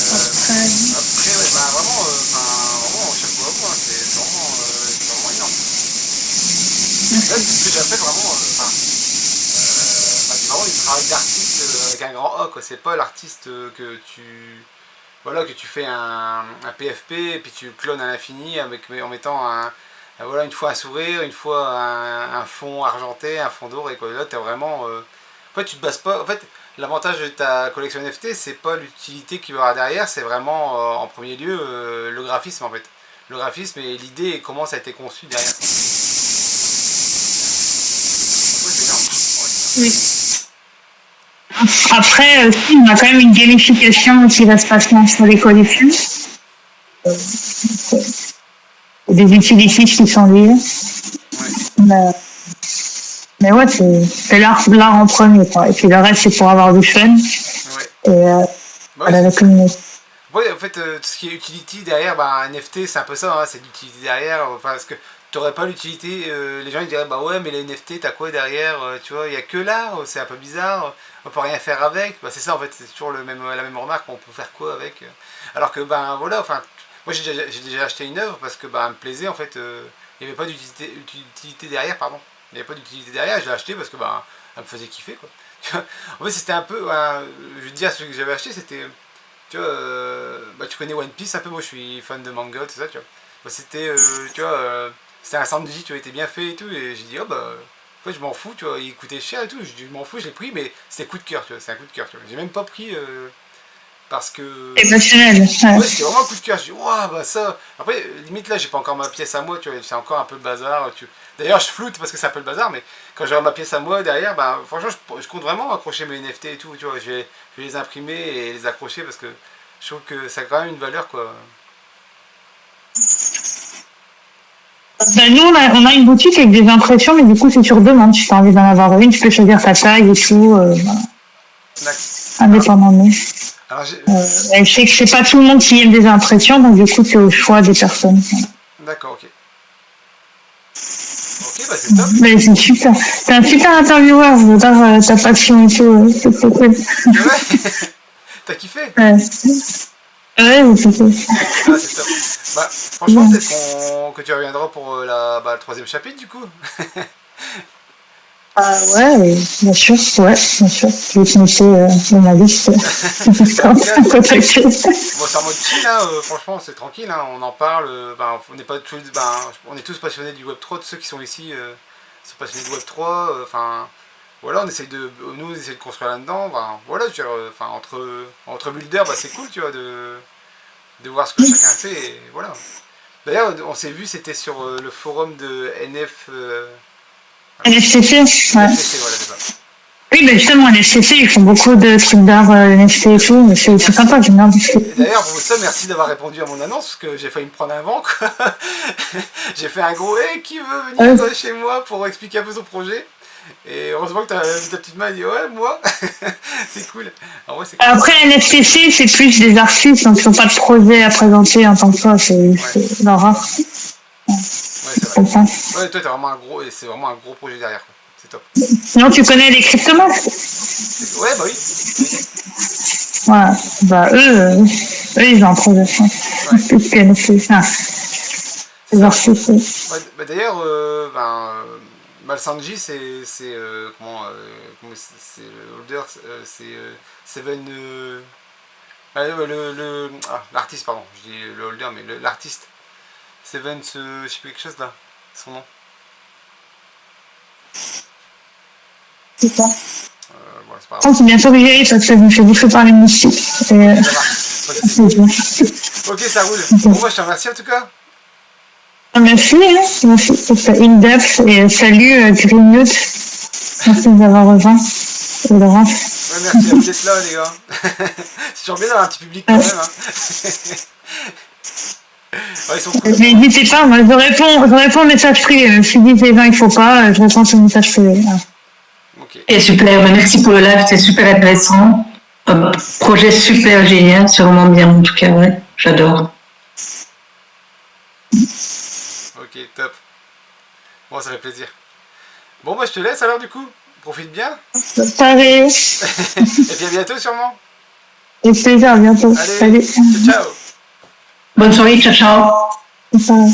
S1: Après, ouais, bah vraiment, vraiment, chapeau à vous, hein, c'est vraiment brillant. Là, ce que j'ai fait vraiment, c'est vraiment une travail d'artiste avec un grand A, quoi. C'est pas l'artiste que tu, voilà, que tu fais un PFP et puis tu le clones à l'infini en mettant voilà, une fois un sourire, une fois un fond argenté, un fond doré, quoi. Là, t'as vraiment, en fait, tu te bases pas. En fait, l'avantage de ta collection NFT, c'est pas l'utilité qu'il va y avoir derrière, c'est vraiment en premier lieu le graphisme, en fait. Le graphisme et l'idée et comment ça a été conçu derrière. Oui, c'est énorme. Ouais.
S3: Oui.
S2: Après, aussi, on a quand même une gamification qui va se passer sur les collections. Des utilities qui sont liées.
S1: Ouais.
S2: Mais ouais, c'est l'art en premier, quoi. Et puis le reste, c'est pour avoir du fun.
S1: Ouais.
S2: Et
S1: Ouais,
S2: voilà, la communauté.
S1: ouais, en fait, tout ce qui est utility derrière, bah, NFT, c'est un peu ça, hein, c'est l'utilité derrière. Enfin, parce que tu n'aurais pas l'utilité, les gens ils diraient, bah ouais, mais les NFT, t'as quoi derrière, tu vois, il n'y a que l'art, c'est un peu bizarre, on peut rien faire avec. Bah, c'est ça, en fait, c'est toujours la même remarque, on peut faire quoi avec. Alors que, ben voilà, enfin, moi j'ai déjà acheté une œuvre parce que, bah, elle me plaisait, en fait, il n'y avait pas d'utilité derrière, pardon. Il n'y avait pas d'utilité derrière, je l'ai acheté parce que, bah, elle me faisait kiffer, quoi. En fait, c'était un peu, je veux dire, celui que j'avais acheté, c'était. Tu vois, bah, tu connais One Piece un peu, moi je suis fan de manga, tout ça, tu vois. Bah, c'était, tu vois, c'était un Sanji, tu vois, était bien fait et tout, et j'ai dit, oh bah, en fait, je m'en fous, tu vois, il coûtait cher et tout, je dis, je m'en fous, je l'ai pris, mais c'était coup de cœur, tu vois, c'est un coup de cœur, tu vois. J'ai même pas pris parce que.
S2: Émotionnel.
S1: Ouais, c'était vraiment un coup de cœur, je dis, waouh, bah ça. Après, limite là, j'ai pas encore ma pièce à moi, tu vois, c'est encore un peu le bazar, tu. D'ailleurs, je floute parce que c'est un peu le bazar, mais quand j'aurai ma pièce à moi derrière, bah, franchement, je compte vraiment accrocher mes NFT et tout, tu vois, je vais les imprimer et les accrocher parce que je trouve que ça a quand même une valeur, quoi.
S2: Ben, nous, on a une boutique avec des impressions, mais du coup, c'est sur demande. Si tu as envie d'en avoir une, tu peux choisir ta taille et tout,
S1: D'accord.
S2: indépendamment de nous.
S1: Alors,
S2: Et je sais que c'est pas tout le monde qui aime des impressions, donc du coup, c'est au choix des personnes.
S1: d'accord, ok. Ok, bah c'est top.
S2: Mais c'est super. T'es un super intervieweur, j'adore ta passion et tout. C'est trop cool.
S1: C'est vrai. T'as kiffé?
S2: Ouais, ouais, c'est cool.
S1: Ah, c'est top. Bah, franchement, peut-être que tu reviendras pour le troisième chapitre, du coup.
S2: Ah ouais, bien sûr, ouais, bien sûr. Je vais te noter dans ma liste. Contacter.
S1: Bon, c'est en mode chill, hein, franchement, c'est tranquille, hein, on en parle. On n'est pas tous, on est tous passionnés du Web3, tous ceux qui sont ici sont passionnés du Web3. Enfin, voilà, nous, on essaie de construire là-dedans. Voilà, je veux dire, entre builders, c'est cool, tu vois, de voir ce que chacun fait. Et voilà. D'ailleurs, on s'est vu, c'était sur le forum de NF.
S2: NFTC, ouais.
S1: NFTC, voilà, c'est ça.
S2: Oui, ben justement, NFTC, ils font beaucoup de trucs d'art NFT et tout, mais c'est sympa, j'aime bien.
S1: Et d'ailleurs, pour ça, merci d'avoir répondu à mon annonce, parce que j'ai failli me prendre un vent, quoi. J'ai fait un gros « Hey, qui veut venir chez moi pour expliquer un peu son projet ?» Et heureusement que ta petite main a dit « Ouais, moi !» C'est cool. Alors, ouais, c'est cool.
S2: Après, NFTC, c'est plus des artistes, donc ils n'ont pas de projet à présenter en tant que toi, c'est leur art.
S1: Ouais, c'est vrai. Ouais, toi, c'est vraiment un gros projet derrière, quoi. C'est top.
S2: Sinon, tu connais les cryptomasques?
S1: Ouais, bah oui.
S2: Voilà. Bah, eux, ils ont un projet.
S1: Ouais.
S2: Plus que NFTC. Les artistes.
S1: Ouais, bah, d'ailleurs, Malsanji, c'est c'est le holder, c'est Seven. L'artiste, pardon, je dis le holder, mais l'artiste. Seven, je sais plus quelque chose là, son nom.
S2: C'est ça.
S1: Voilà, c'est pas grave.
S2: C'est bientôt que j'y aille parce que je me fais bouffer par les moustiques.
S1: Ça va. Ok, ça roule. Bon, moi, je te remercie en tout cas.
S2: Merci, hein. Merci pour ta in-depth et salut Greenwood. Merci de nous avoir rejoints. Et Laurent.
S1: Ouais, merci à vous d'être là, les gars. C'est toujours bien d'avoir un petit public quand même. Hein. Ouais, ils sont cool.
S2: Mais n'hésitez pas, moi je réponds aux messages privés. Même si disent les gens il faut pas, je réponds aux messages privés.
S1: Okay.
S3: Et super, merci pour le live, c'était super intéressant. Projet super génial, c'est vraiment bien en tout cas, ouais, j'adore.
S1: Ok, top. Bon, ça fait plaisir. Bon, moi je te laisse alors du coup. Profite bien.
S2: Pareil.
S1: Et puis à bientôt sûrement.
S2: Avec plaisir, à bientôt.
S1: Allez,
S2: salut.
S1: Ciao.
S3: Bonne soirée, ciao ciao.
S2: Ciao.